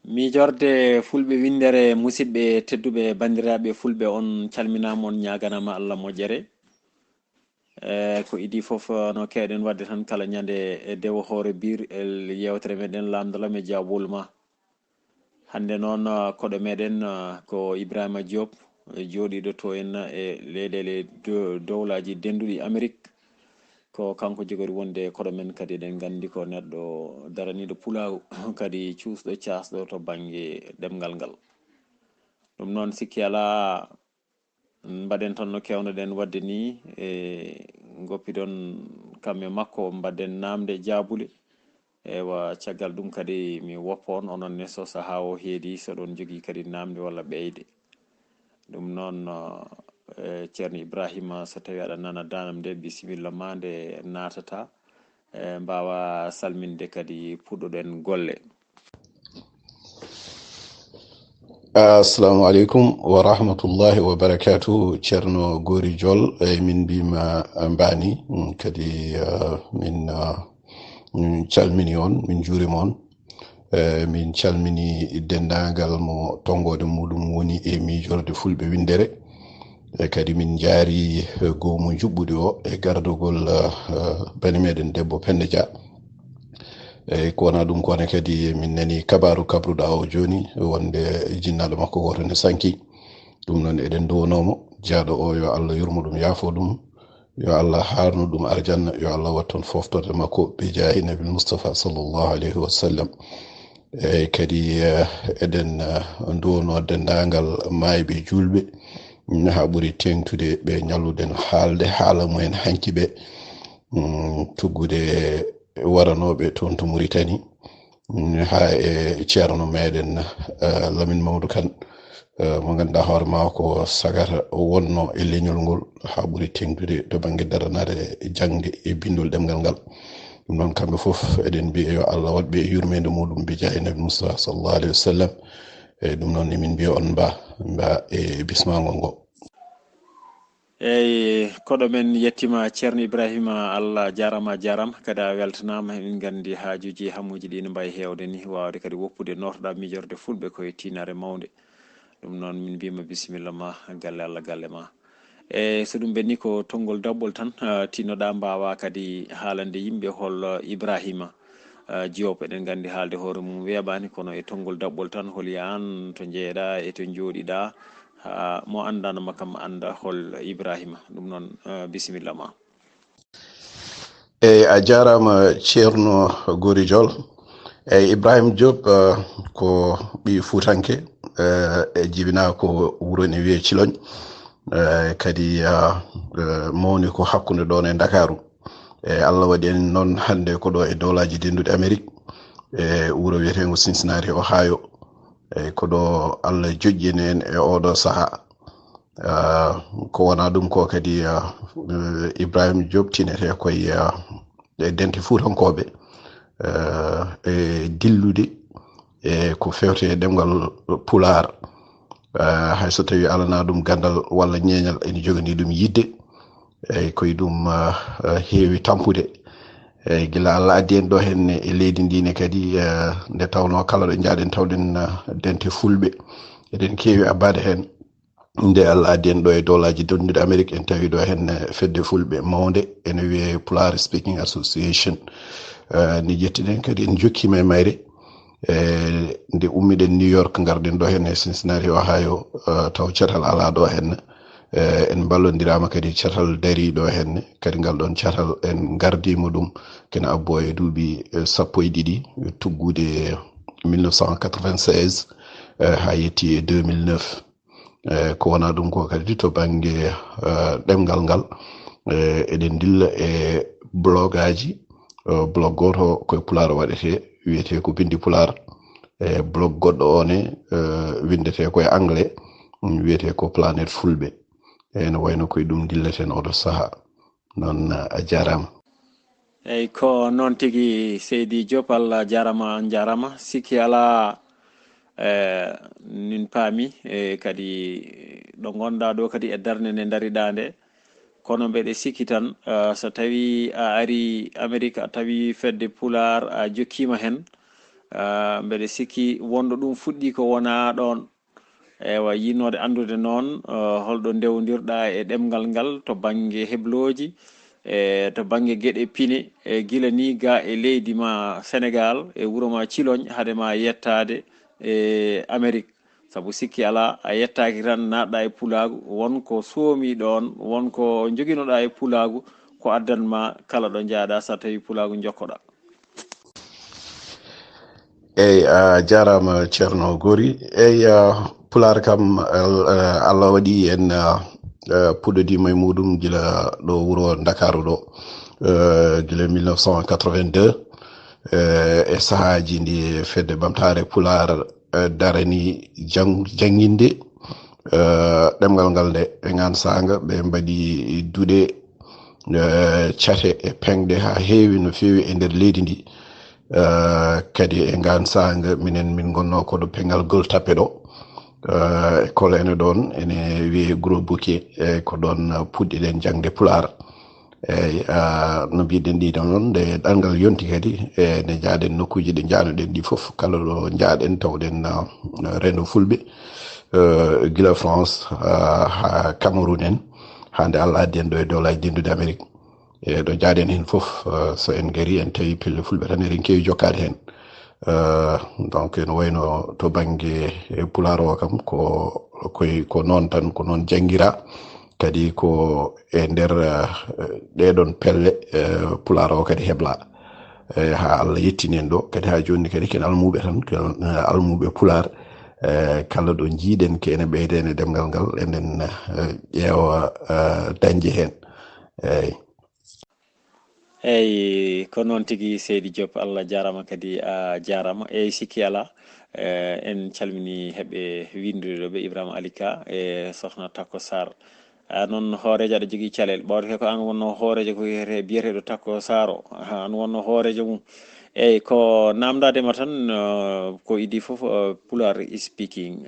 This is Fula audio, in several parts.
miijorde fulɓe windere musidɓe tedduɓe bandiraɓe fulɓe on calminama on ñaganama Allah moƴƴere ko idi foof no kewɗen wadde tan kala ñande e dewo hoore bir el yewtere meɗen lamdalame jawbolma hande noon koɗo meɗen ko Ibiraahiima Joop jooɗiɗo to en e leyɗele dowlaji denduɗi Amérique ko kanko jogori wonde koɗo men kadi eɗen gandi ko neɗɗo daraniɗo pulaw kadi cuusɗo casɗo to banggue ɗemgal ngal ɗum noon sikki ala mbaɗen tan no kewnoɗen wadde ni e goppiɗon kamɓe makko mbaɗen namde jaabule ewa caggal ɗum kadi mi woppa on onon ne so saaha o heedi soɗon jogui kadi namde walla ɓeyde ɗum noon ceerno Ibiraahiima so tawi aɗa nana danam nde bisimilla ma nde natata mbawa salminde kadi puɗɗoɗen golle. Assalamu alaikum wa rahmatullahi wa barakatuh. Ceerno goridiol min mbima mbani kadi min calmini on, min juurima on, min calmini dendagal mo tongode muɗum woni e miijorde fulɓe windere kadi min jaari goomu juɓɓude o e gardugol bani meɗen debbo Penda Dia ko wona ɗum kone kadi min nani kabaru kabruɗa o joni wonde jinnaɗo makko goto ne sanki ɗum noon eɗen duwonomo jaaɗo o yo Allah yurmo ɗum yaafo ɗum yo Allah harnu ɗum arjanna yo Allah watton foftorde makko be jaahi nabil Mustafa sallllahu alayhi wa sallam eyyi kadi eɗen duwono dendagal mayɓe julɓe ha ɓuuri tengtude ɓe ñalluden haalde haala mumen hanki ɓe tuggude waranoɓe toon to Mauritanie ha e ceerno meɗen Lamine Mamadou Kane mo ganduɗa hoore ma ko sagata wonno e leñol ngol ha ɓuuri tengtude to banggue daranade jangde e bindol ɗemgal ngal ɗum noon kamɓe foof eɗen mbiya yo Allah waɗɓe e yurmede muɗum bi jaahi nabi Mustafa sallllahu alayhi wa sallam eyyi ɗum noon emin mbiya on mba e bismagol ngo. eyyi koɗo men yettima ceerno Ibiraahiima Allah jarama kadi a weltanama emin gandi haajuji hammuji ɗi ne mbawi hewde ni wawde kadi woppude nortoɗa miijorde fulɓe koye tinare mawde ɗum noon min mbima bisimilla ma galle Allah galle ma e so ɗum ɓenni ko tonggol daɓɓol tan tinnoɗa mbawa kadi haalande yimɓe hol Ibiraahiima Joop eɗen gandi haalde hoore mum weeɓani kono e tonggol daɓɓol tan holi an to jeeɗa e to jooɗiɗa mo andanoma kam anda hol Ibiraahiima ɗum noon bisimilla ma. Eyyi a jarama ceerno goridiol eyyi Ibiraahiima Joop ko ɓi fuutanke e jibina ko wuuro ne wiye Ciloñ kadi mawni ko hakkude ɗon e Dakaru Allah waɗi en noon hande ko ɗo e dowlaji denduɗe Amérique e wuuro wiyetego Cincinnati Ohio ko ɗo Allah joƴƴini en e oɗo saaha ko wona ɗum ko kadi Ibiraahiima Joop tinete koye dente fuutankoɓe e dillude e ko fewte e ɗemgal Pulaar hayso tawi alana ɗum gandal walla ñeñal ene jogani ɗum yidde eyyi koye ɗum heewi tampude eyyi gila Allah addi en ɗo henne e leydi ndine kadi nde tawno kala ɗo jaaɗen tawɗen dente fulɓe eɗen keewi abbade hen nde Allah addi en ɗo e dowlaji denduɗe Amérique en tawi ɗo henne fedde fulɓe mawde ene wiye Pulaar Speaking Association ni jettiɗen kadi en jokkima e mayre nde ummiɗen New York garden ɗo henne Cincinnati Ohio taw catal ala ɗo henne en ballodirama kadi catal dari ɗo henne kadi ngal ɗon catal en gardima ɗum kene abbo e duuɓi 12 tuggude 1996 ha yetti e 2009 ko wona ɗum ko kadi to banggue ɗemgal ngal eɗen dilla e blogaji blog goto koye Pulaar waɗete wiyete ko bindi Pulaar e blog goɗɗo one windete koye anglais wiyete ko Planète Fulɓe ene wayno koye ɗum dilleten oɗo saaha noon a jarama. eyyi ko noon tigui Seydi Joop Allah jarama sikki ala nin paami kadi ɗo gonɗa ɗo kadi e darde nde daariɗa nde kono mbeɗe sikki tan so tawi a ari Amérique a tawi fedde Pulaar a jokkima hen mbeɗe sikki wonɗo ɗum fuɗɗi ko wona ɗon ewa yinnode andude noon holɗo ndewdirɗa e ɗemgal ngal to banggue hebloji to banggue gueɗe pine guila ni ga e leydi ma Sénégal e wuuro ma Cilogne haade ma yettade e Amérique saabu sikki ala a yettaki tan natɗa e pulagu wonko soomi ɗon wonko joguinoɗa e pulagu ko addanma kala ɗo jaaɗa sa tawi pulagu jokkoɗa. eyyi a jarama ceerno Gori. Eyyi pular kam Allah waɗi en puɗɗodima e muɗum gila ɗo wuuro Dakaru ɗo gila 1982 e sahaji ndi fedde ɓamtare pular darani janginde ɗemgal ngal nde e ngan sanga ɓe mbaɗi duuɗe cate e pengɗe ha heewi no feewi e nder leydi ndi kadi e ngan sanga minen min gonno koɗo pengal Gueule Tapée ɗo école ene ɗon ene wiye Gros Bouquet e ko ɗon puɗɗiɗen jangde pular eyyi no mbiɗen ɗi noon nde ɗangal yonti kadi ne jaaɗen nokkuji ɗe janoɗen ɗi foof kala ɗo jaaɗen tawɗen rendo fulɓe gila France ha Cameroun en hande Allah addi en ɗo e dowlaji dendude Amérique e ɗo jaaɗen hen foof so en gari en tawi pelle fulɓe tan eɗen kewi jokkade hen donc no wayno to banggue pular o kam ko noon tan ko noon jangguira kadi ko e nder ɗeɗon pelle pular o kadi hebla ha Allah yettini en ɗo kadi ha joni kadi ken almuɓe tan almuɓe pular kala ɗo jiiɗen ke ene ɓeydene demgal ngal enen ƴeewa dañde hen eyyi ko noon tigui seydi Joop Allah jarama kadi a jarama eyyi sikki ala en calmini heeɓe windude ɗo ɓe Ibrahima Alika e sokhna Takko Sarr noon hoorejo aɗa jogui calel ɓawde ko an wonno hoorejo ko biyeteɗo Takko Sarr o an wonno hoorejo mum eyyi ko namdadema tan ko idi foof pular speaking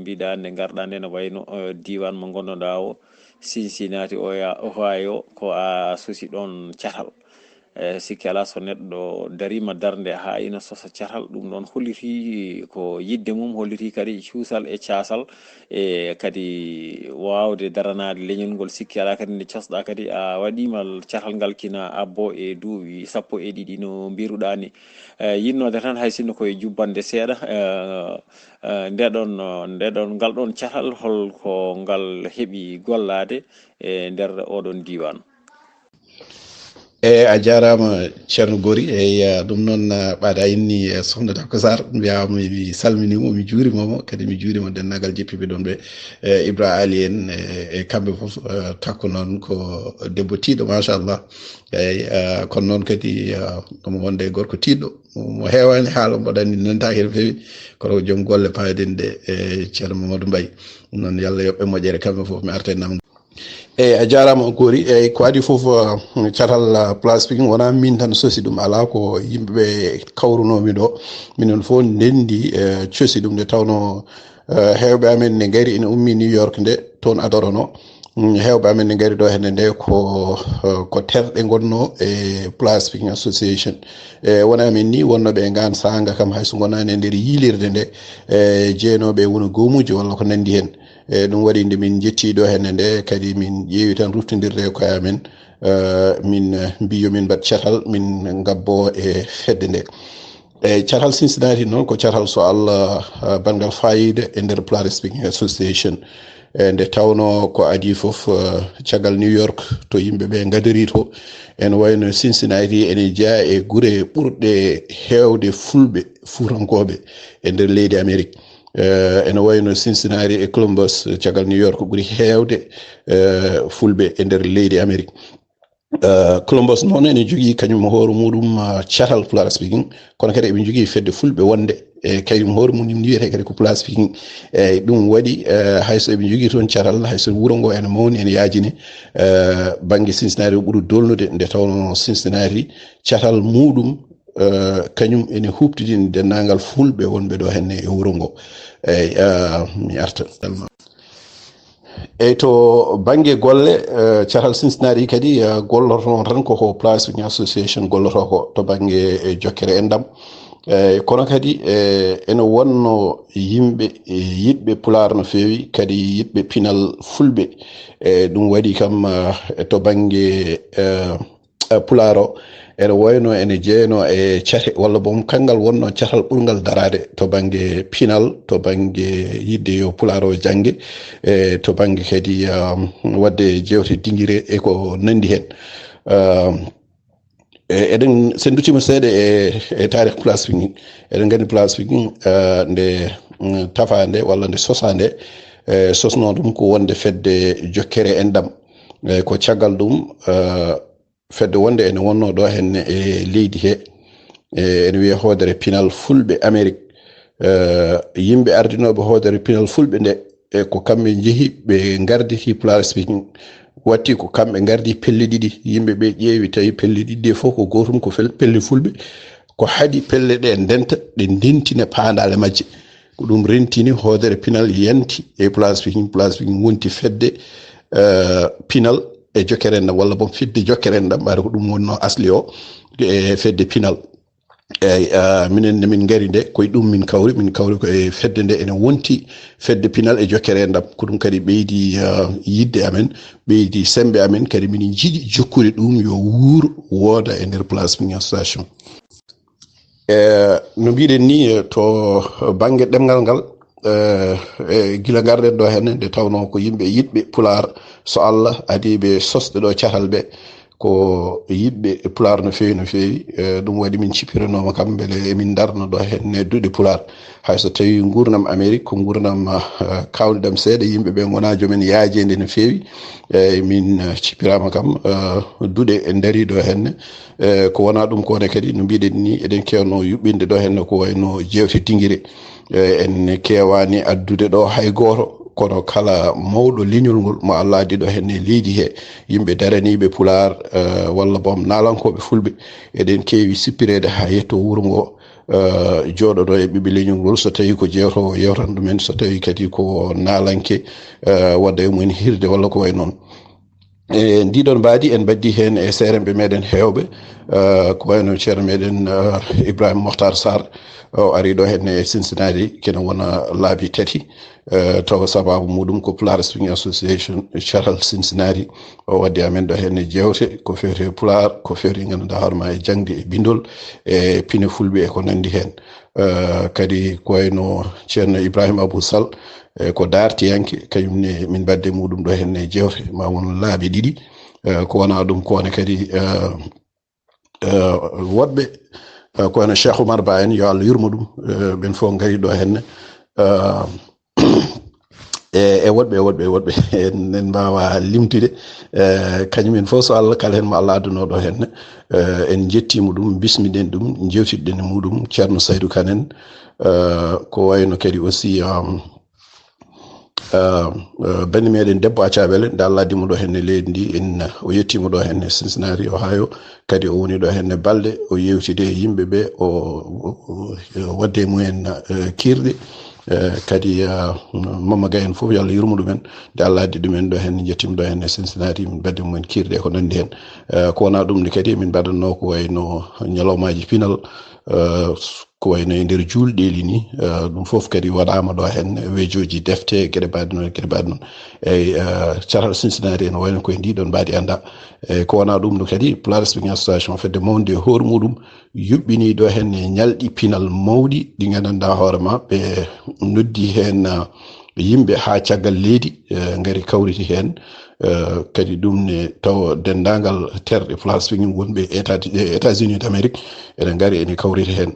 mbiɗa nde garɗa nde no wayno diwan mo gonnoɗa o Cincinnati Ohio ko a suusi ɗon catal sikki ala so neɗɗo darima darde ha ina sosa catal ɗum ɗon holliti ko yidde mum holliti kadi cuusal e casal e kadi wawde daranade leñol ngol sikki ala kadi nde cosɗa kadi a waɗima catal ngal kina abbo e duuɓi 12 no mbiruɗa ni yinnode tan hay sinno koye jubbande seeɗa ndeɗon ngal ɗon catal holko ngal heeɓi gollade e nder oɗon diwan. a jarama ceerno Gori eyyi ɗum noon ɓaada inni sokhna Takko Sarr mbiyama mi salminimo mi juurimomo kadi mi juurima dennagal jeppiɓe ɗon ɓe Ibra Ali en e kamɓe foof Takko noon ko debbo tiiɗo machallah eyyi kono noon kadi omo wonde gorko tiɗɗo mo hewani haala mboɗanni nantaki no feewi koto joom golle paaden de e ceerno Mamadou Mbaye noon yallah yoɓɓe moƴƴere kamɓe foof mi arte namdo eyyi a jarama Gori eyyi ko adi foof catal place Pikine wona min tan sosi ɗum ala ko yimɓeɓe kawrunomi ɗo minen fof ndendi cosi ɗum nde tawno hewɓe amen ne gari ene ummi New York nde toon adorono hewɓe amen ne gari ɗo hende nde ko terɗe gonno e place Pikine association wona amen ni wonnoɓe e ngan sanga kam hayso gonani e nder yilirde nde jeenoɓe woni gomuji walla ko nandi hen ɗum waɗi nde min jettiɗo henne nde kadi min ƴeewi tan ruftodirde e koye amen min mbiyo min mbaɗ catal min gabbo e fedde nde eyyi catal Cincinnati noon ko catal so Allah bangal fayida e nder Place Speaking Association nde tawno ko adi foof caggal New York to yimɓeɓe gadori to ene wayno Cincinnati ene jeeya e guure ɓurɗe hewde fulɓe fuutankoɓe e nder leydi Amérique ene wayno Cincinnati e Columbus caggal New York ɓuuri hewde fulɓe e nder leydi Amérique Columbus noon ene jogui kañum hoore muɗum catal Place Speaking kono kadi eɓe jogui fedde fulɓe wonde e kañum hoore mum wiyete kadi ko Place Speaking eyyi ɗum waɗi hayso eɓe jogui toon catal hayso wuuro ngo ene mawni ene yajini banggue Cincinnati o ɓuuri dolnude nde tawno Cincinnati catal muɗum kañum ene huptidini dennagal fulɓe wonɓe ɗo henne e wuuro ngo eyyi mi arta eyyi to banggue golle catal Cincinnati kadi golloto tan koko Place Speaking Association golloto ko to banggue jokkere endam kono kadi ene wonno yimɓe yiɗɓe pular no feewi kadi yiɗɓe pinal fulɓe ɗum waɗi kam to banggue pular o ene wayno ene jeeyno e cate walla bom kangal wonno catal ɓurgal darade to banggue pinal to banggue yidde yo pular o jangge to banggue kadi wadde jewte dinguire e ko nandi hen eɗen sen dutima seeɗa e tarih place Pikine eɗen gandi place Pikine nde tafande walla nde sosande sosno ɗum ko wonde fedde jokkere enɗam ko caggal ɗum fedde wonde ene wonno ɗo henne e leydi he ene wiye hoodere pinal fulɓe Amérique yimɓe ardinoɓe hoodere pinal fulɓe nde ko kamɓe jeehi ɓe garditi place Pikine watti ko kamɓe gardi pelle ɗiɗi yimɓe ɓe ƴeewi tawi pelle ɗiɗi ɗe fof ko gotum ko pelle fulɓe ko haɗi pelle ɗe ndenta ɗe ndentina paandale majje ko ɗum rentini hoodere pinal yanti e place Pikine wonti fedde pinal e jokkerenda walla bon fidde jokkerenda ɓaade ko ɗum wonno asli o e fedde pinal eyyi minen min gari nde koye ɗum min kawri ko e fedde nde ene wonti fedde pinal e jokkere ndam ko ɗum kadi ɓeydi yidde amen ɓeydi sembe amen kadi min jiiɗi jokkude ɗum yo wuuro wooda e nder place Pikine association no mbiɗen ni to banggue ɗemgal ngal gila garɗen ɗo henne nde tawno ko yimɓe yiɗɓe pular so Allah adi ɓe sosɗe ɗo catal ɓe ko yiɗɓe pular no feewi ɗum waɗi min cipiranoma kam beele emin darno ɗo henne duuɗe pular hayso tawi gurdam Amérique ko gurdam kawniɗam seeɗa yimɓe ɓe gona jomen yaajede no feewi min cipirama kam duuɗe e daari ɗo henne ko wona ɗum kone kadi no mbiɗen ni eɗen kewno yuɓɓinde ɗo henne ko wayno jewte dinguire en kewani addude ɗo hay goto kono kala mawɗo leñol ngol mo Allah addi ɗo henne leydi he yimɓe daraniɓe pular walla bom nalankoɓe fulɓe eɗen keewi sippirede ha yetto wuuro ngo jooɗoɗo e ɓiɓɓe leñol ngol so tawi ko jewtowo yewtan ɗumen so tawi kadi ko nalanke wadda e mumen hirde walla ko way noon ndiɗon mbaadi en baddi hen e seremɓe meɗen hewɓe ko wayno ceerno meɗen Ibiraahiima Mokhtar Sarr o ari ɗo henne e Cincinnati kene wona laabi tati taw sababu muɗum ko Pular Speaking Association Charles Cincinnati o waddi amen ɗo henne jewte ko fewte pular ko fewte ganduɗa hoorema e jangde e bindol e pine fulɓe e ko nandi hen kadi ko wayno ceerno Ibrahima Abou Sall ko dartiyanke kañumne min badde muɗum ɗo henne jewte ma won laabi ɗiɗi ko wona ɗum kone kadi woɗɓe ko wayno Cheikh Oumar Ba en yo Allah yurmo ɗum ɓen fof gari ɗo henne e woɗɓe en mbawa limtude kañumen fof so Allah kala hen mo Allah adduno ɗo henne en jettimo ɗum bismiɗen ɗum jewtidɗen e muɗum ceerno Saydou Kane en ko wayno kadi aussi bani meɗen debbo Acabele nde Allah addimo ɗo henne leydi ndi en o yettimo ɗo henne Cincinnati Ohio kadi o woni ɗo henne balɗe o yewtide e yimɓeɓe o wadde mumen kirɗe kadi Mama Gaye en fof yo Allah yurmo ɗumen nde Allah addi ɗumen ɗo henne jettimo ɗo henne Cincinnati min badde mumen kirɗe ko nandi hen ko wona ɗum nde kadi min mbaɗanno ko wayno ñalawmaji pinal ko wayno e nder julɗeli ni ɗum fof kadi waɗama ɗo hen weejoji defte gueɗe mbaɗe noon eyyi caral Cincinnati en wayno koye ndiɗon mbaɗi anda eyyi ko wona ɗum ɗo kadi Pular Speaking Association fedde mawde hoore muɗum yuɓɓini ɗo hen e ñalɗi pinal mawɗi ɗi gandanɗa hoorema ɓe noddi hen yimɓe ha caggal leydi gari kawriti hen kadi ɗum ne taw dendagal terɗe Pular Speaking wonɓe États-Unis d'Amérique eɗen gari ene kawriti hen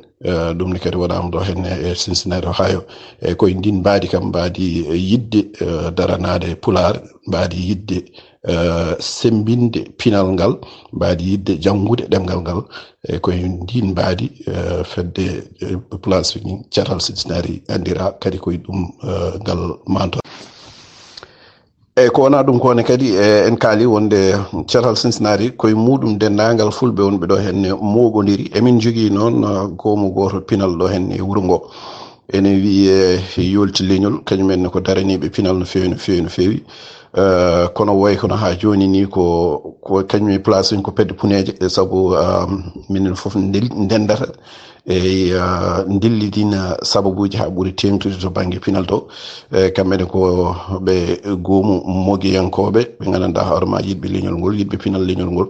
ɗum ne kadi waɗama ɗo henne e Cincinnati Ohio eyyi koye ndin mbaadi kam mbaadi yidde daranade Pular mbaadi yidde sembinde pinal ngal mbaadi yidde janngude ɗemgal ngal e koye ndin mbaadi fedde Pular Speaking catal Cincinnati andira kadi koye ɗum ngal manto eyyi ko wona ɗum kone kadi en kaali wonde catal Cincinnati koye muɗum dendagal fulɓe wonɓe ɗo henne moɓodiri emin jogui noon gomo goto pinal ɗo henne e wuuro ngo ene wiye yolti leñol kañumenne ko daraniɓe pinal no fewi kono way kono ha joni ni ko kañum place ko pedde puneje sabu minen fof ndendata ndillidina sababuji ha ɓuuri tengtude to banggue pinal to kamɓene ko ɓe goomu mogiyankoɓe ɓe gandanɗa hoorema yiɗɓe leñol ngol yiɗɓe pinal leñol ngol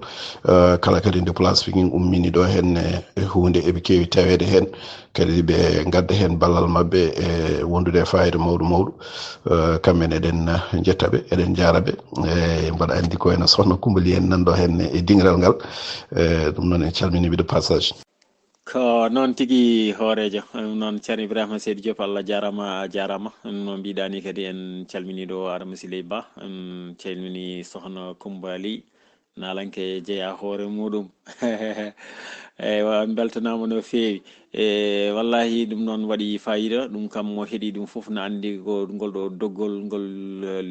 kala kadi nde place figin ummini ɗo hen hunde eɓe kewi tawede hen kadi ɓe gadda hen ballal mabɓe e wondude e fayida mawɗo mawɗo kamɓene eɗen jettaɓe eɗen jaraɓe mbaɗa andi ko ene sohna Kumbali en nanɗo hen e dingiral ngal ɗum noon en calminiɓe de passage. Ko noon tigi hoorejo noon ceerno Ibiraahiima Seydi Joop Allah jarama no mbiɗani kadi en calminiɗo Adama Siley Ba en calmini sohna Kumbali nalanke jeeya hoore muɗum eywa beltanama no feewi wallahi ɗum noon waɗi fayida ɗum kam mo heeɗi ɗum foof ne andi ko ngol ɗo doggol ngol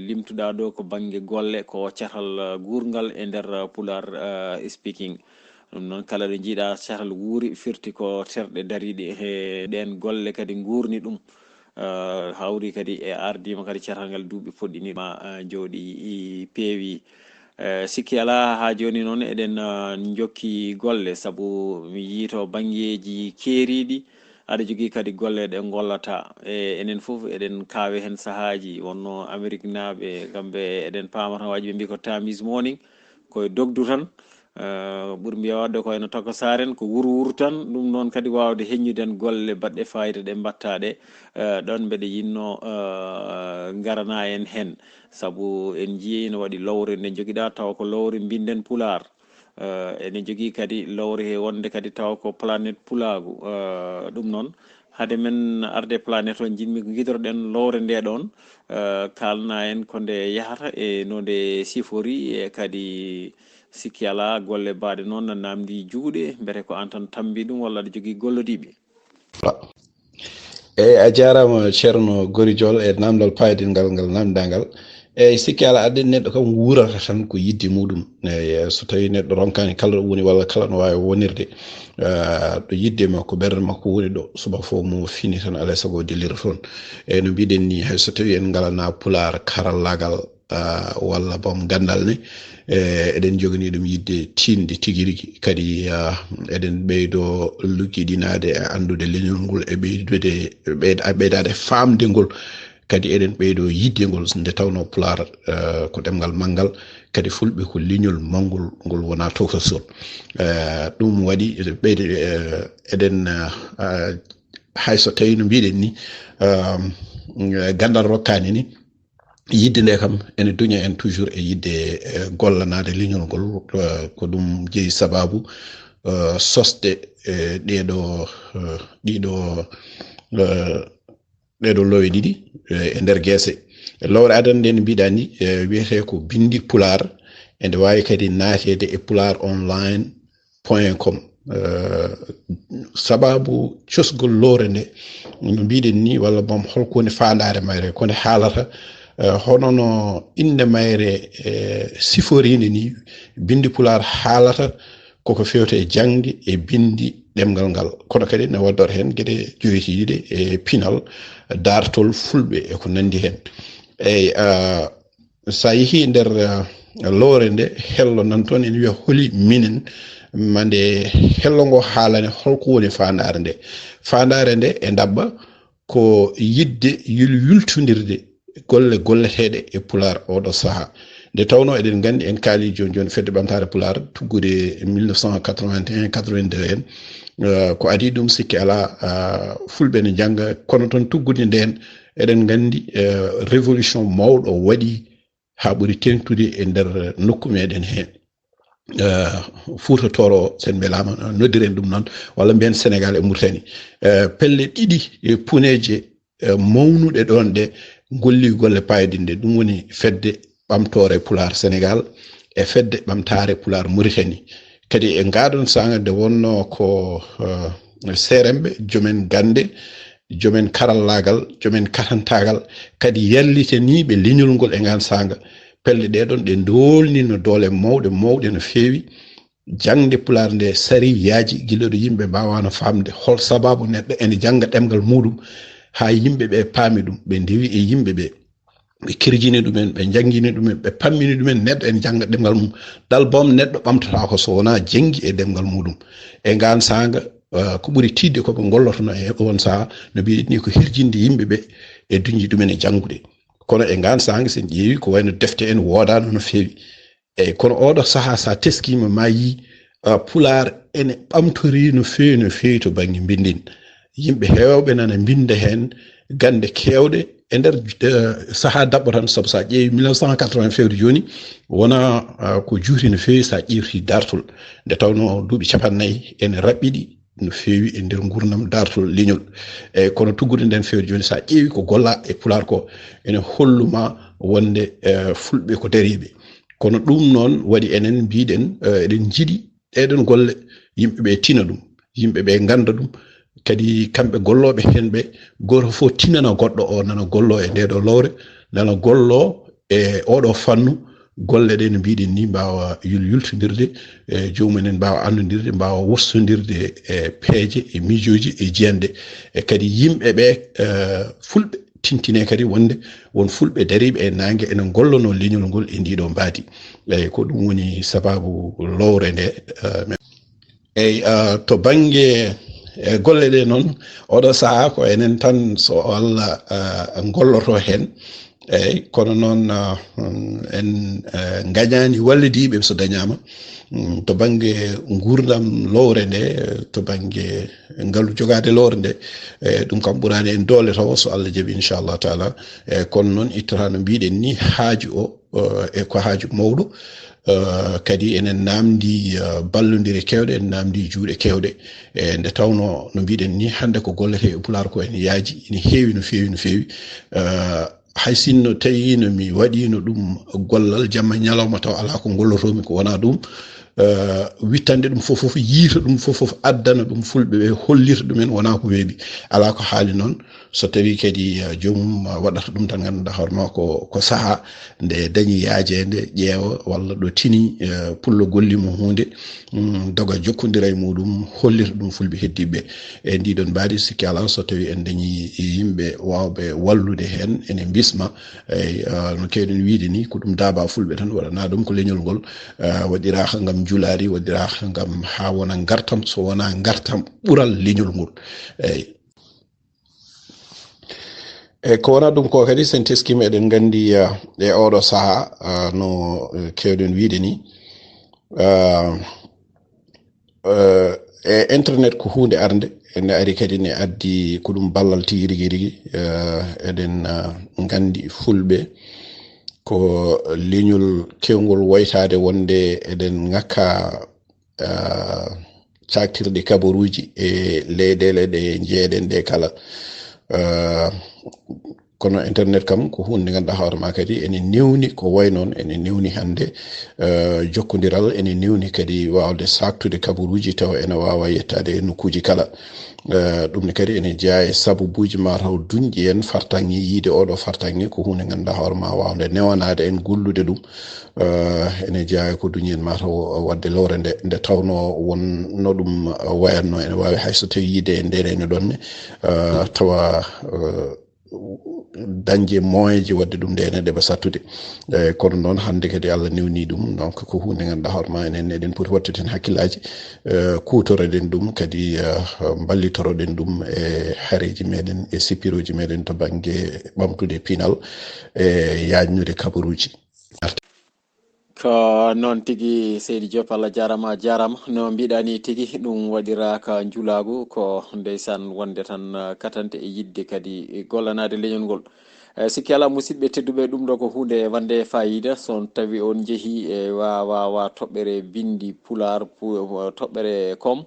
limtuɗa ɗo ko banggue golle ko caatal gurngal e nder Pular speaking ɗum noon kala ɗo jiiɗa caatal wuuri firti ko terɗe dariɗe e ɗen golle kadi gurni ɗum hawri kadi e ardima kadi caatal ngal duuɓi poɗɗinima jooɗi peewi sikki ala ha joni noon eɗen jokki golle saabu mi yiito banggueji keeriɗi aɗa jogui kadi golle ɗe gollata enen foof eɗen kaawe hen saahaji wonno Amérique naaɓe kamɓe eɗen pamata waji ɓe mbi ko time is morning koye dogdu tan ɓuuri mbiya wadde ko eno takko saren ko wuuro tan ɗum noon kadi wawde heññuden golle baɗɗe fayida ɗe mbattaɗe ɗon mbeɗa yinno garana en hen saabu en jii no waɗi lowre nde joguiɗa taw ko lowre binden Pular ene jogui kadi lowre he wonde kadi taw ko planète Pulagu ɗum noon haade men arde planète o jinmi ko guidoroɗen lowre nde ɗon kalna en ko nde yahata e no nde sifori e kadi sikki ala golle baɗe noon no namdi juuɗe mbete ko an tan tambi ɗum walla aɗa jogui gollodiɓe. eyyi a jarama ceerno goridiol e namdal payidingal ngal namdangal eyyi sikki ala aɗa neɗɗo kam wurata tan ko yidde muɗum eyyi so tawi neɗɗo ronkani kala ɗo woni walla kala no wawi wonirde ɗo yidde makko ɓerde makko woni ɗo suba fo mo fini tan alay saago dillira toon eyyi no mbiɗen ni hay so tawi en galana Pular karallagal walla bom gandal ne eɗen jogani ɗum yidde tinde tigui rigui kadi eɗen ɓeydo luggiɗinade e andude leñol ngol e ɓeydade famde ngol kadi eɗen ɓeydo yidde ngol nde tawno Pular ko ɗemgal manggal kadi fulɓe ko leñol mangol ngol wona tokosol ɗum waɗi ɓeyde eɗen hayso tawi no mbiɗen ni gandal rokkani ni yidde nde kam ene duña en toujours e yidde gollanade leñol ngol ko ɗum jeeyi sababu sosde ɗeɗo lowe ɗiɗi e nder guese lowre adan nde no mbiɗa ni wiyete ko bindi Pular ende wawi kadi naatede e pularonline.com sababu cosgol lowre nde no mbiɗen ni walla bom holko woni fandare mayre ko nde haalata hono no inde mayre siforinde ni bindi Pular haalata koko fewte e jangde e bindi ɗemgal ngal kono kadi ne waddor hen gueɗe joytiɗe e pinal dartol fulɓe e ko nandi hen eyyi sa yeehi nder lowre nde hello nan toon ene wiya holi minen mande hello ngo haalane holko woni fandare nde e dabba ko yidde yultodirde golle golleteɗe e Pular oɗo saaha nde tawno eɗen gandi en kaali joni fedde ɓamtare Pular tuggude 1981 82 en ko adi ɗum sikki ala fulɓe ne janga kono toon tuggude nden eɗen gandi révolution mawɗo waɗi ha ɓuuri tengtude e nder nokku meɗen hen Fouta Toro sen belama noddiren ɗum noon walla mbiyen Sénégal e Mauritanie pelle ɗiɗi e puneje mawnuɗe ɗon ɗe golli golle payidinde ɗum woni fedde ɓamtore Pular Sénégal e fedde ɓamtare Pular Mauritanie kadi e ngaɗon sanga nde wonno ko seremɓe jomen gande jomen karallagal jomen katantagal kadi yallitaniɓe leñol ngol e ngan sanga pelle ɗeɗon ɗe dolnino doole mawɗe no feewi jangde Pular nde sari yaaji guila ɗo yimɓe mbawano famde hol sababu neɗɗo ene janga ɗemgal muɗum ha yimɓe ɓe paami ɗum ɓe ndewi e yimɓe ɓe ɓe kirjini ɗumen ɓe jangini ɗumen ɓe pammini ɗumen neɗɗo en janga ɗemgal mum dal bom neɗɗo ɓamtata ko so wona jengi e ɗemgal muɗum e ngan sanga ko ɓuri tidde koɓe gollotono e on saha no mbiɗen ni ko hirjinde yimɓeɓe e duñji ɗumen e jangude kono e ngan sanga sen ƴeewi ko wayno defte en wodano no fewi eyyi kono oɗo saaha sa teskima ma yi pular ene ɓamtori no fewi to banggue bindin yimɓe hewɓe nana binda hen gande kewɗe e nder saaha dabɓo tan saabu sa ƴeewi 1980 fewde joni wona ko juuti no fewi sa ƴeewti dartol nde tawno duuɓi 40 ene raɓɓiɗi no fewi e nder gurdam dartol leñol eyyi kono tuggude nden fewde joni sa ƴeewi ko golla e pular ko ene holluma wonde fulɓe ko dariɓe kono ɗum noon waɗi enen mbiɗen eɗen jiiɗi ɗeɗon golle yimɓeɓe tina ɗum yimɓeɓe ganda ɗum kadi kamɓe golloɓe hen ɓe goto fof tinana goɗɗo o nana gollo e ndeɗo lowre nana gollo e oɗo fannu golle ɗe no mbiɗen ni mbawa yultodirde e jomumen mbawa andodirde mbawa wostodirde e peeje e miijoji e jiyande e kadi yimɓeɓe fulɓe tintine kadi wonde won fulɓe dariɓe e nangue ene gollono leñol ngol e ndiɗo mbaadi eyyi ko ɗum woni sababu lowre nde eyyi to banggue golle ɗe noon oɗo saaha ko enen tan so Allah golloto hen eyyi kono noon en gañani wallidiɓe so dañama to banggue gurdam lowre nde to banggue ngaalu jogade lowre nde ɗum kam ɓurani en doole taw so Allah jaaɓi inchallah taala kono noon ittata no mbiɗen ni haaju o e ko haaju mawɗo kadi enen namdi ballodire kewɗe en namdi juuɗe kewɗe e nde tawno no mbiɗen ni hande ko gollete e pular ko ene yaaji ene heewi no fewi hay sinno tawi no mi waɗino ɗum gollal jamma ñalawma taw ala ko gollotomi ko wona ɗum wittande ɗum fof yiita ɗum fof addana ɗum fulɓe ɓe hollita ɗumen wona ko weeɓi ala ko haali noon so tawi kadi joomum waɗata ɗum tan ganduɗa hoorema ko saaha nde dañi yaajede ƴeewa walla ɗo tini pullo gollimo hunde doga jokkodira e muɗum hollita ɗum fulɓe heddiɓe e ndiɗon mbaadi sikki ala so tawi en dañi yimɓe wawɓe wallude hen ene bisma no kewɗen wiide ni ko ɗum daaba fulɓe tan waɗana ɗum ko leñol ngol waɗiraka ngam julari waɗiraka ngam ha wona gartam so wona gartam ɓural leñol ngol eyyi ko wona ɗum ko kadi sen teskima eɗen gandi e oɗo saaha no kewɗen wiide ni e internet ko hunde arde ene ari kadi ne addi ko ɗum ballal tigi rigui eɗen gandi fulɓe ko leñol kewgol woytade wonde eɗen ngakka caktirɗe kabaruji e leyɗele ɗe jeeɗen ɗe kala kono internet kam ko hunde ganduɗa hoorema kadi ene newni ko way noon ene newni hande jokkodiral ene newni kadi wawde saktude kabaruji taw ene wawa yettade e nokkuji kala ɗum ne kadi ene jeeya e sababuji mataw duñƴi en fartanŋe yiide oɗo fartanŋe ko hunde ganduɗa hoorema wawde newanade en gollude ɗum ene jeeya ko duñi en mataw wadde lowre nde tawno wonno ɗum wayatno ene wawi hayso tawi yiide e ndeɗene ɗonne tawa dañje moyeji wadde ɗum nde ene ɗeɓa sattude kono noon hande kadi Allah newni ɗum donc ko hunde ganduɗa hoorema enen eɗen poti wattude hen hakkillaji kutoroɗen ɗum kadi ballitoroɗen ɗum e haareji meɗen e sippiroji meɗen to banggue ɓamtude pinal e yajnude kabaruji ko noon tigui seydi Joop Allah jarama no mbiɗani tigui ɗum waɗiraka julagu ko ndeysan wonde tan katante e yidde kadi gollanade leñol ngol sikki ala musidɓe tedduɓe ɗum ɗo ko hunde wande fayida son tawi on jeehi e wawa toɓɓere bindi pular toɓɓere com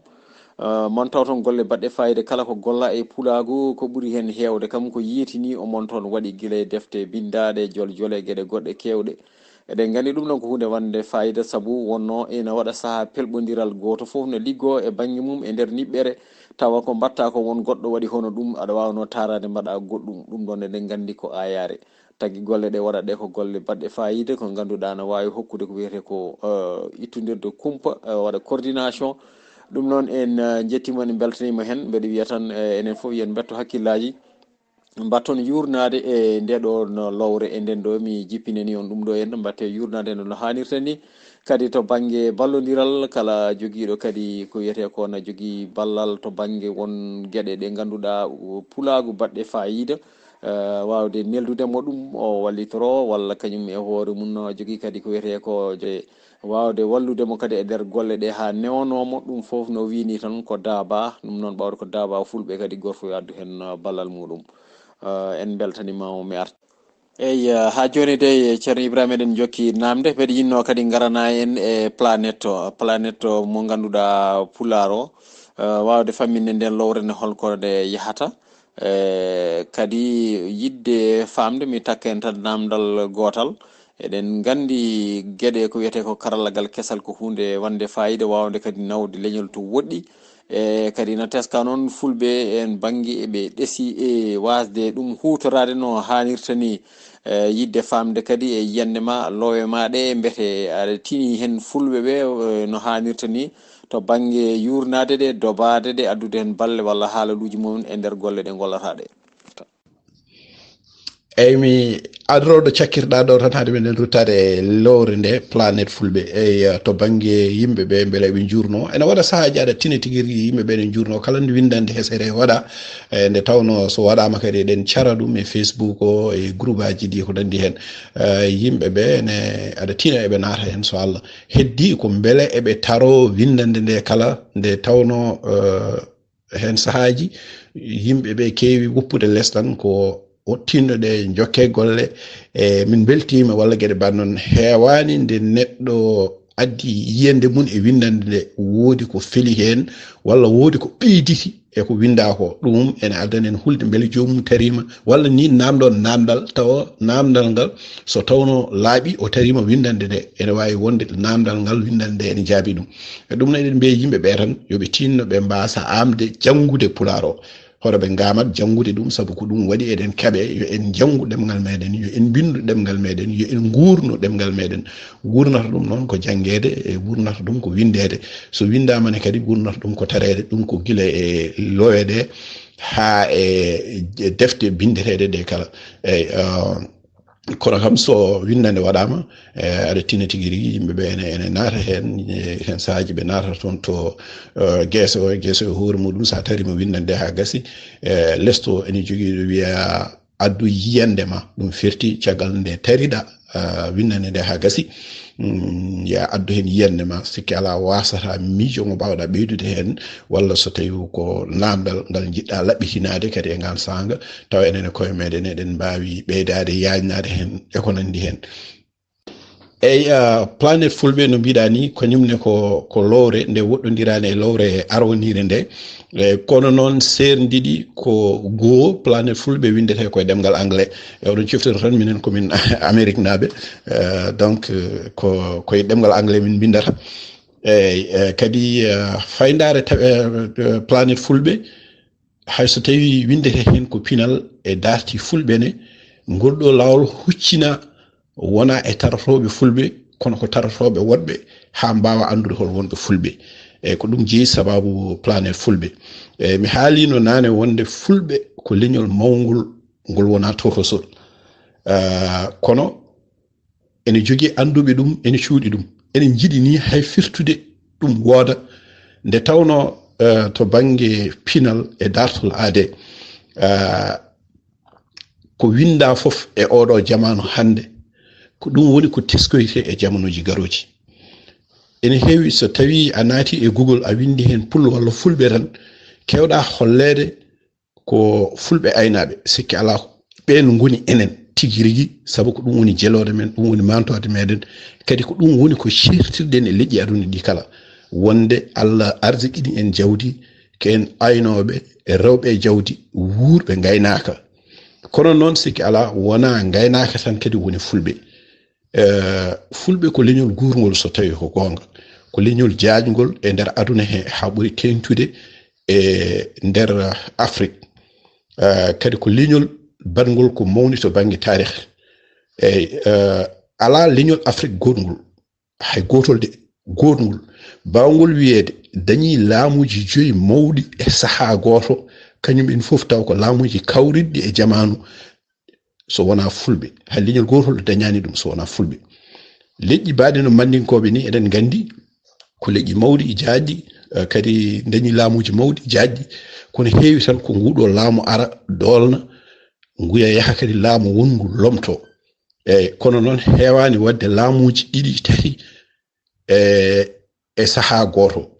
mon taw toon golle baɗɗe fayida kala ko golla e pulagu ko ɓuuri hen hewde kam ko yiitini omon toon waɗi guila defte bindaɗe jole gueɗe goɗɗe kewɗe eɗen gandi ɗum ɗon ko hunde wande fayida saabu wonno ina waɗa saaha pelɓodiral goto foof ne liggo e banggue mum e nder niɓɓere tawa ko mbatta ko won goɗɗo waɗi hono ɗum aɗa wawno tarade mbaɗa goɗɗum ɗum ɗon eɗen gandi ko ayare tagui golle ɗe waɗaɗe ko golle baɗɗe fayida ko ganduɗa ne wawi hokkude ko wiyete ko ittodirde kumpa waɗa coordination ɗum noon en jettimon en beltanima hen mbeɗa wiya tan enen foof yen betto hakkillaji mbatton yurnade e ndeɗo no lowre e nden ɗo mi jippineni on ɗum ɗo henna mbatte yurnade no hannirta ni kadi to banggue ballodiral kala joguiɗo kadi ko wiyete ko na jogui ballal to banggue won gueɗe ɗe ganduɗa pulagu baɗɗe fayida wawde neldudemo ɗum o wallitoro walla kañum e hoore mum jogui kadi ko wiyete ko wawde walludemo kadi e nder golle ɗe ha newnomo ɗum foof no wini tan ko daaba ɗum noon ɓawde ko daaba fulɓe kadi goto fo addu hen ballal muɗum en beltanimamo mi arta eyi ha joni de ceerno Ibrahima eɗen jokki namde mbeɗa yinno kadi garana en e planète o mo ganduɗa pular o wawde famminde nden lowre ne holko nde yahata kadi yidde famde mi takka en tan namdal gotal eɗen gandi gueɗe ko wiyete ko karallagal kesal ko hunde wande fayida wawde kadi nawde leñol to woɗɗi kadi no teska noon fulɓe en banggue eɓe ɗeesi e wasde ɗum hutorade no hannirta ni yidde famde kadi e yiyande ma lowe ma ɗe mbete aɗa tini hen fulɓe ɓe no hannirta ni to banggue yurnade ɗe dobade ɗe addude hen balle walla haalaluji mumen e nder golle ɗe gollata ɗe eyyi mi adoroɗo cakkirɗa ɗo tan haade meɗen ruttade lowre nde planète fulɓe eyi to banggue yimɓeɓe beele ɓe jurno ene waɗa saahaji aɗa tina tiguiri yimɓeɓe ne jurno kala nde windande heesere waɗa nde tawno so waɗama kadi eɗen cara ɗum e Facebook o e groupe aji ɗi ko nandi hen yimɓeɓe ne aɗa tina eɓe naata hen so Allah heddi ko beele eɓe taro windande nde kala nde tawno hen saahaji yimɓeɓe keewi woppude less tan ko o tinnoɗe jokke golle min beltima walla gueɗe bannon heewani nde neɗɗo addi yiyande mum e windande nde woodi ko feli hen walla woodi ko ɓeyditi e ko winda ko ɗum ene addana en hulde beele jomum tarima walla ni namɗon namdal tawa namdal ngal so tawno laaɓi o tarima windande nde ene wawi wonde namdal ngal windande nde ene jaabi ɗum e ɗum no eɗen mbiya yimɓeɓe tan yooɓe tinno ɓe mbasa amde janggude pular o hoto ɓe gamat janngude ɗum saabu ko ɗum waɗi eɗen keeɓe yo en janngu ɗemgal meɗen yo en bindu ɗemgal meɗen yo en gurno ɗemgal meɗen gurnata ɗum noon ko janggede e gurnata ɗum ko windede so windamane kadi gurnata ɗum ko tarede ɗum ko guila e loweɗe ha e defte bindeteɗe ɗe kala eyyi kono kam so windande waɗama aɗa tina tigui rigui yimɓeɓe ene naata hen saahaji ɓe naatata toon to gueese o hoore muɗum sa tarima windande ha gassi lesto ene jogui ɗo wiya addu yiyande ma ɗum firti caggal nde tariɗa windande nde ha gassi ya addu hen yiyande ma sikki ala wasata miijo mo mbawɗa ɓeydude hen walla so tawi ko namdal ngal jiɗɗa laɓɓitinade kadi e ngal sanga tawa enen e koye meɗen eɗen mbawi ɓeydade yajnade hen e ko nandi hen eyyi planète fulɓe no mbiɗa ni kañumne ko lowre nde woɗɗodirani e lowre arwonire nde kono noon serdiɗi ko goo planète fulɓe windete koye ɗemgal anglais e oɗon ciftori tan minen komin Amérique naɓe donc koye ɗemgal anglais min bindata eyyi kadi faydare planète fulɓe hayso tawi windete hen ko pinal e darti fulɓe ne ngolɗo lawol huccina wona e taratoɓe fulɓe kono ko taratoɓe woɗɓe ha mbawa andude hol wonɓe fulɓe eyyi ko ɗum jeeyi sababu planète fulɓe eyyi mi haalino nane wonde fulɓe ko leñol mawgol ngol wona tokosol kono ene jogui anduɓe ɗum ene cuuɗi ɗum ene jiiɗi ni hay firtude ɗum wooda nde tawno to banggue pinal e dartol aade ko winda foof e oɗo jamanu hande ko ɗum woni ko teskoyte e jamanuji garoji ene heewi so tawi a naati e Google a windi hen pullo walla fulɓe tan kewɗa hollede ko fulɓe aynaɓe sikki ala ɓen goni enen tigui rigui saabu ko ɗum woni jelode men ɗum woni mantode meɗen kadi ko ɗum woni ko certirɗen e leƴƴi aduna ɗi kala wonde Allah arziqini en jawdi ko en aynoɓe e rewɓe e jawdi wuurɓe gaynaka kono noon sikki ala wona gaynaka tan kadi woni fulɓe fulɓe ko leñol gurgol so tawi ko gonga ko leñol jaajgol e nder aduna he ha ɓuri tengtude e nder Afrique kadi ko leñol badgol ko mawni to banggue tarikh eyyi ala leñol Afrique gotgol hay gotol de gotgol bawgol wiyede dañi laamuji 5 mawɗi e saaha goto kañum en fof taw ko laamuji kawridɗi e jamanu so wona fulɓe hay leñol gotol dañani ɗum so wona fulɓe. leƴƴi baɗe no mandinkoɓe ni eɗen gandi ko leƴƴi mawɗi jaajɗi kadi dañi laamuji mawɗi jaajɗi kono heewi tan ko nguɗo laamu ara dolna nguya yaha kadi laamu wongu lomto kono noon heewani wadde laamuji ɗiɗi tati e saha goto.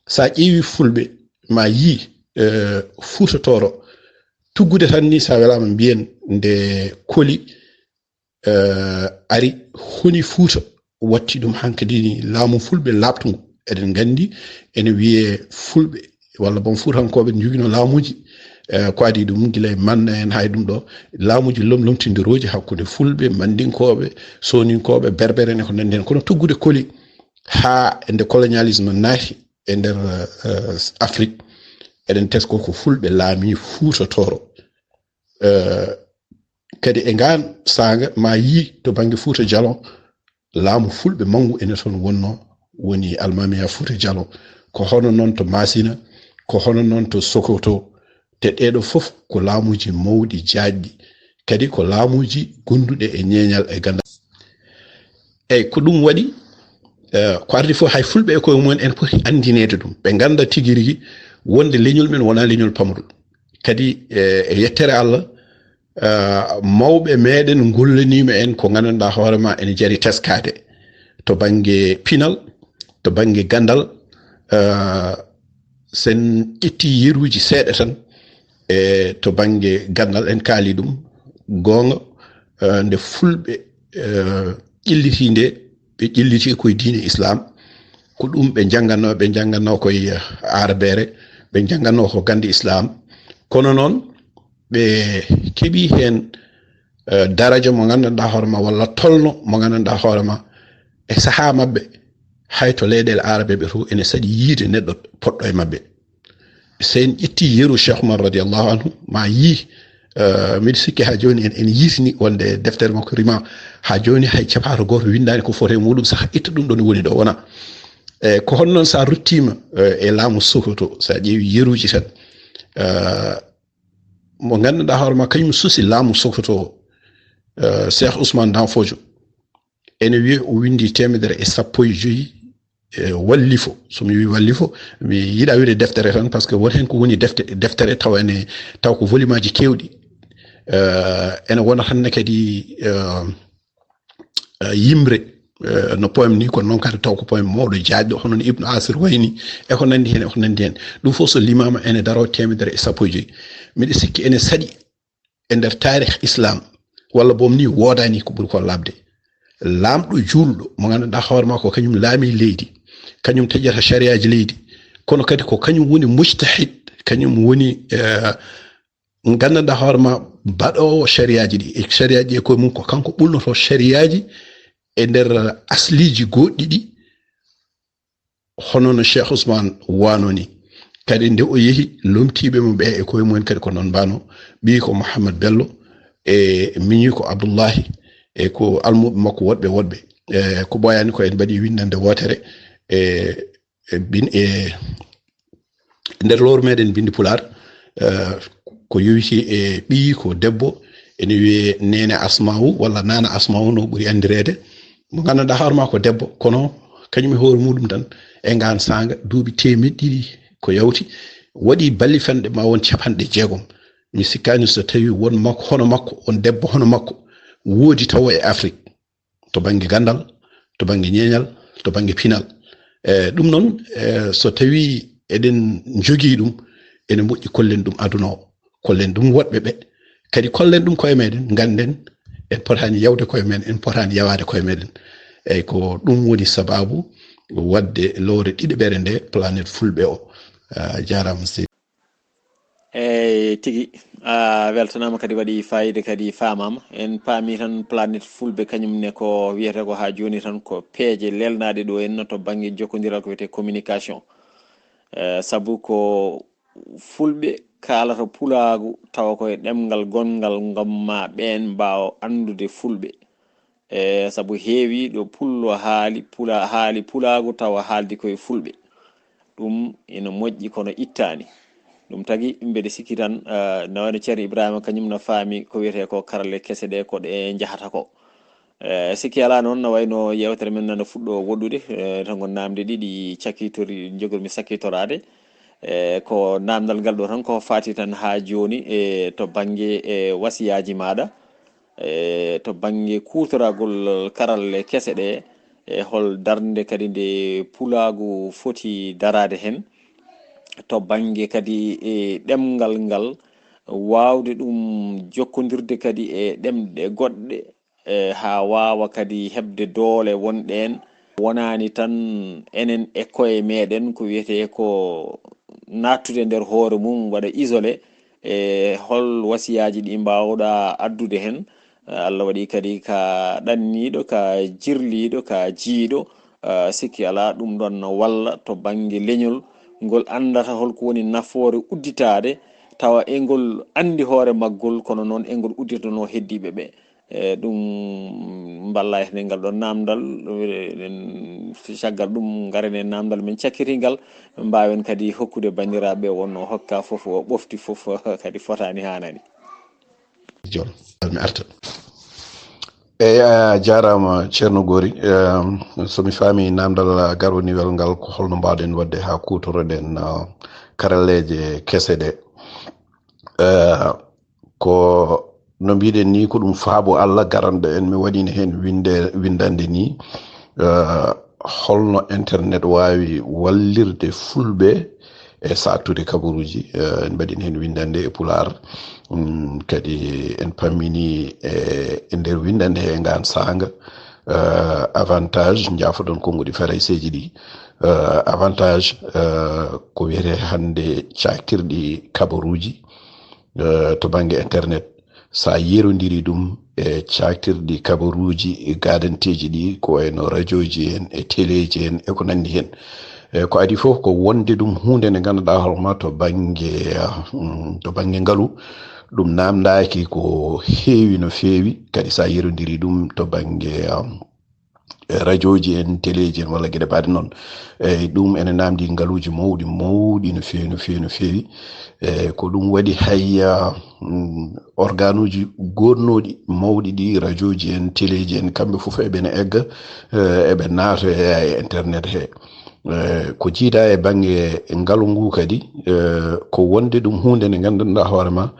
sa ƴeewi fulɓe ma yi fuutotoro tuggude tan ni sa welama mbiyen nde koli ari honi fuuta watti ɗum hankadi laamu fulɓe labtungu eɗen gandi ene wiye fulɓe walla bon fuutankoɓe ne jogino laamuji ko adi ɗum gila e manna en hay ɗum ɗo laamuji lomtindiroji hakkude fulɓe mandinkoɓe soninkoɓe berbere en ko nandi hen kono tuggude koli ha nde colonialisme naati e nder Afrique eɗen tesko ko fulɓe laami fuutotoro kadi e ngan saanga ma yi to banggue Fouta Djallon laamu fulɓe mangu ene toon wonno woni almamiya Fouta Djallon ko hono noon to Masina ko hono noon to Sokoto te ɗeɗo fof ko laamuji mawɗi jaajɗi kadi ko laamuji gonduɗe e ñeeñal e gandal eyyi ko ɗum waɗi ko ardi fof hay fulɓe e koye mumen en poti andinede ɗum ɓe ganda tigui rigui wonde leñol men wona leñol pamarol kadi e yettere Allah mawɓe meɗen gollanima en ko gandanɗa hoorema ene jaari teskade to banggue pinal to banggue gandal sen ƴetti yeruji seeɗa tan e to banggue gandal en kaali ɗum gonga nde fulɓe ƴelliti nde ɓe ƴelliti koye diine islam ko ɗum ɓe jangganno koye arbere ɓe jangganno ko gande islam kono noon ɓe keeɓi hen daraja mo gandanɗa hoorema walla tolno mo gandanɗa hoorema e saaha mabɓe hay to leyɗele arabe ɓe to ene saɗi yiide neɗɗo poɗɗo e mabɓe sen ƴetti yeru Cheikh Oumar radiallahu anhu ma yi miɗa sikki ha joni en yitini wonde deftere makko rima ha joni hay capato goto windani ko fote muɗum saaha itta ɗum ɗon woni ɗo wona ko hon noon sa ruttima e laamu Sokoto sa ƴeewi yeruji tan mo gandanɗa hoorema kañum suusi laamu Sokoto Cheikh Ousmane Danfodio ene wiye o windi 115 wallifo somi wi wallifo mi yiɗa wiide deftere tan par ce que won hen ko woni deftere taw ene taw ko volume aji kewɗi ene wona tan kadi yimre no poème ni kono noon kadi taw ko poème mawɗo jaajɗo hono no Ibnu Asir wayni e ko nandi hen ɗum fof so limama ene daro 115 miɗa sikki ene saɗi e nder tarikh islam walla boom ni woodani ko ɓuri ko labde laamɗo julɗo mo gandanɗa hoorema ko kañum laami leydi kañum taƴata shariaji leydi kono kadi ko kañum woni mujtahid kañum woni gandanɗa hoorema baɗowo shariaji ɗi e shariaji ɗi e koye mum ko kanko ɓulnoto shariaji e nder asliji goɗɗi ɗi hono no Cheikh Ousmane wanoni kadi nde o yeehi lomtiɓe mo ɓe e koye mumen kadi ko noon mbano ɓi ko Mouhammad Bello e miñi ko Abdoullahi e ko almuɓe makko woɗɓe ko ɓoyani ko en mbaɗi windande wotere nder lowru meɗen bindi Pular ko yowiti e ɓi ko debbo ene wiye nene Asma'u walla nana Asma'u no ɓuri andirede mo gandanɗa hoorema ko debbo kono kañum e hoore muɗum tan e ngan sanga duuɓi 200 ko yawti waɗi balli fenɗe ma won 60 mi sikkani so tawi won makko hono makko on debbo hono makko woodi taw e Afrique to banggue gandal to banggue ñeñal to banggue pinal ɗum noon so tawi eɗen jogii ɗum ene moƴƴi kollen ɗum aduna o kollen ɗum woɗɓe ɓe kadi kollen ɗum koye meɗen ganden en potani yawde koye men en potani yawade koye meɗen eyyi ko ɗum woni sababu wadde lowre ɗiɗiɓere nde planète fulɓe o jarama seydi eyyi tigui a weltanama kadi waɗi fayida kadi famama en paami tan planète fulɓe kañumne ko wiyete ko ha joni tan ko peeje lelnaɗe ɗo henna to banggue jokkodiral ko wiyete communication saabu ko fulɓe kalata pulagu tawa koye ɗemgal gongal gamma ɓen mbawa andude fulɓe saabu heewi ɗo pullo haali pulagu tawa haaldi koye fulɓe ɗum ina moƴƴi kono ittani ɗum tagi mbeɗe sikki tan no wayno ceerno Ibiraahiima kañum no faami ko wiyete ko karale kese ɗe ko ɗe jahata ko sikki ala noon no wayno yewtere men nano fuɗɗo woɗɗude tango namde ɗiɗi cakkitori jogormi sakkitorade ko namdal ngal ɗo tan ko fati tan ha joni to banggue wasiyaji maɗa to banggue kutoragol karalle kese ɗe hol darde kadi nde pulagu foti darade hen to banggue kadi ɗemgal ngal wawde ɗum jokkodirde kadi e ɗemɗe goɗɗe ha wawa kadi hebde doole wonɗen wonani tan enen e koye meɗen ko wiyete ko nattude nder hoore mum waɗa isolé hol wasiyaji ɗi mbawɗa addude hen Allah waɗi kadi ka ɗanniɗo ka jirliɗo ka jiiɗo sikki ala ɗum ɗon walla to banggue leñol ngol andata holko woni nafoore udditade tawa e ngol andi hoore maggol kono noon e ngol udditano heddiɓe ɓe ɗum balla e ngal ɗon namdal caggal ɗum garen e namdal men cakkitingal mbawen kadi hokkude bandiraɓe wonno hokka foof o ɓofti foof kadi fotani hanani jon mi arta eyi a jarama ceerno Gori somi faami namdal garwaniwel ngal ko holno mbawɗen wadde ha kutoroɗen karalleje kese ɗe ko no mbiɗen ni ko ɗum faabo Allah garanɗo en mi waɗino hen windande ni holno internet wawi wallirde fulɓe e sattude kabaruji en mbaɗini hen windande e Pular kadi en pammini e nder windande he ngan sanga avantage jafoɗon konngudi farayseji ɗi avantage ko wiyete hande caktirɗi kabaruji to banggue internet sa yerodiri ɗum e caktirɗi kabaruji gadanteji ɗi ko wayno radio ji en e téléji en e ko nandi hen ko adi fof ko wonde ɗum hunde nde ganduɗa horma to banggue ngalu ɗum namdaki ko heewi no feewi kadi sa yerodiri ɗum to banggue radio ji en téléji en walla gueɗe baɗe noon eyyi ɗum ene namdi ngaluji mawɗi no feewi ko ɗum waɗi hayya organuji gonnoɗi mawɗi ɗi radio ji en téléji en kamɓe foof eɓene egga eɓe naata e internet he ko jiida e banggue ngalu ngu kadi ko wonde ɗum hunde nde ganduɗa hoorema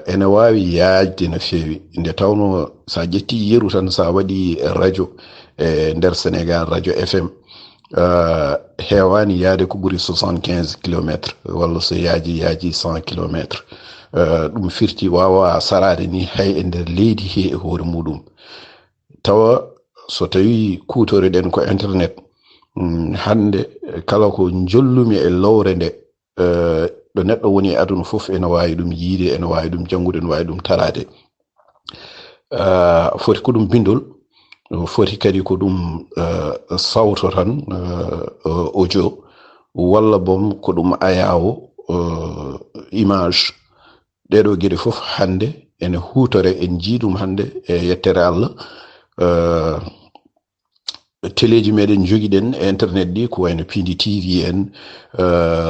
ene wawi yaajde no feewi nde tawno sa ƴetti yeru tan sa waɗi radio e nder Sénégal radio FM hewani yaade ko ɓuuri 75 kilométres walla so yaaji 100 kilométres ɗum firti wawa sarade ni hay e nder leydi he e hoore muɗum tawa so tawi kutore ɗen ko internet hande kala ko jollumi e lowre nde ɗo neɗɗo woni e aduna fof ene wawi ɗum yiide ene wawi ɗum janngude ene wawi ɗum tarade foti ko ɗum bindol foti kadi ko ɗum sawto tan audio walla bom ko ɗum ayawo image ɗeɗo gueɗe fof hande ene hutore en jiiɗum hande e yettere Allah téléji meɗen joguiɗen e internet ɗi ko wayno Pindi TV en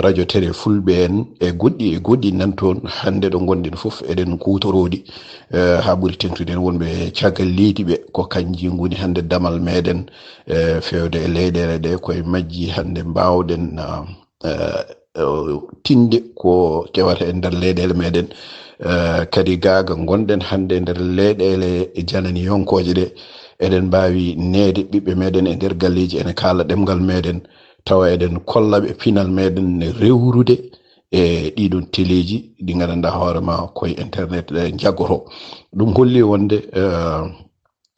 radio télé fulɓe en e goɗɗi nan toon hande ɗo gonɗen fof eɗen kutorodi ha ɓuuri tentude wonɓe caggal leydi ɓe ko kanji goni hande damal meɗen fewde e leyɗele ɗe koye majji hande mbawɗen tinde ko kewata e nder leyɗele meɗen kadi gaga gonɗen hande e nder leyɗele janani yonkoje ɗe eɗen mbawi neede ɓiɓɓe meɗen e nder galleji ene kaala ɗemgal meɗen tawa eɗen kollaɓe pinal meɗen ne rewrude e ɗiɗon téléji ɗi gandanɗa hoorema koye internet ɗe jaggoto ɗum holli wonde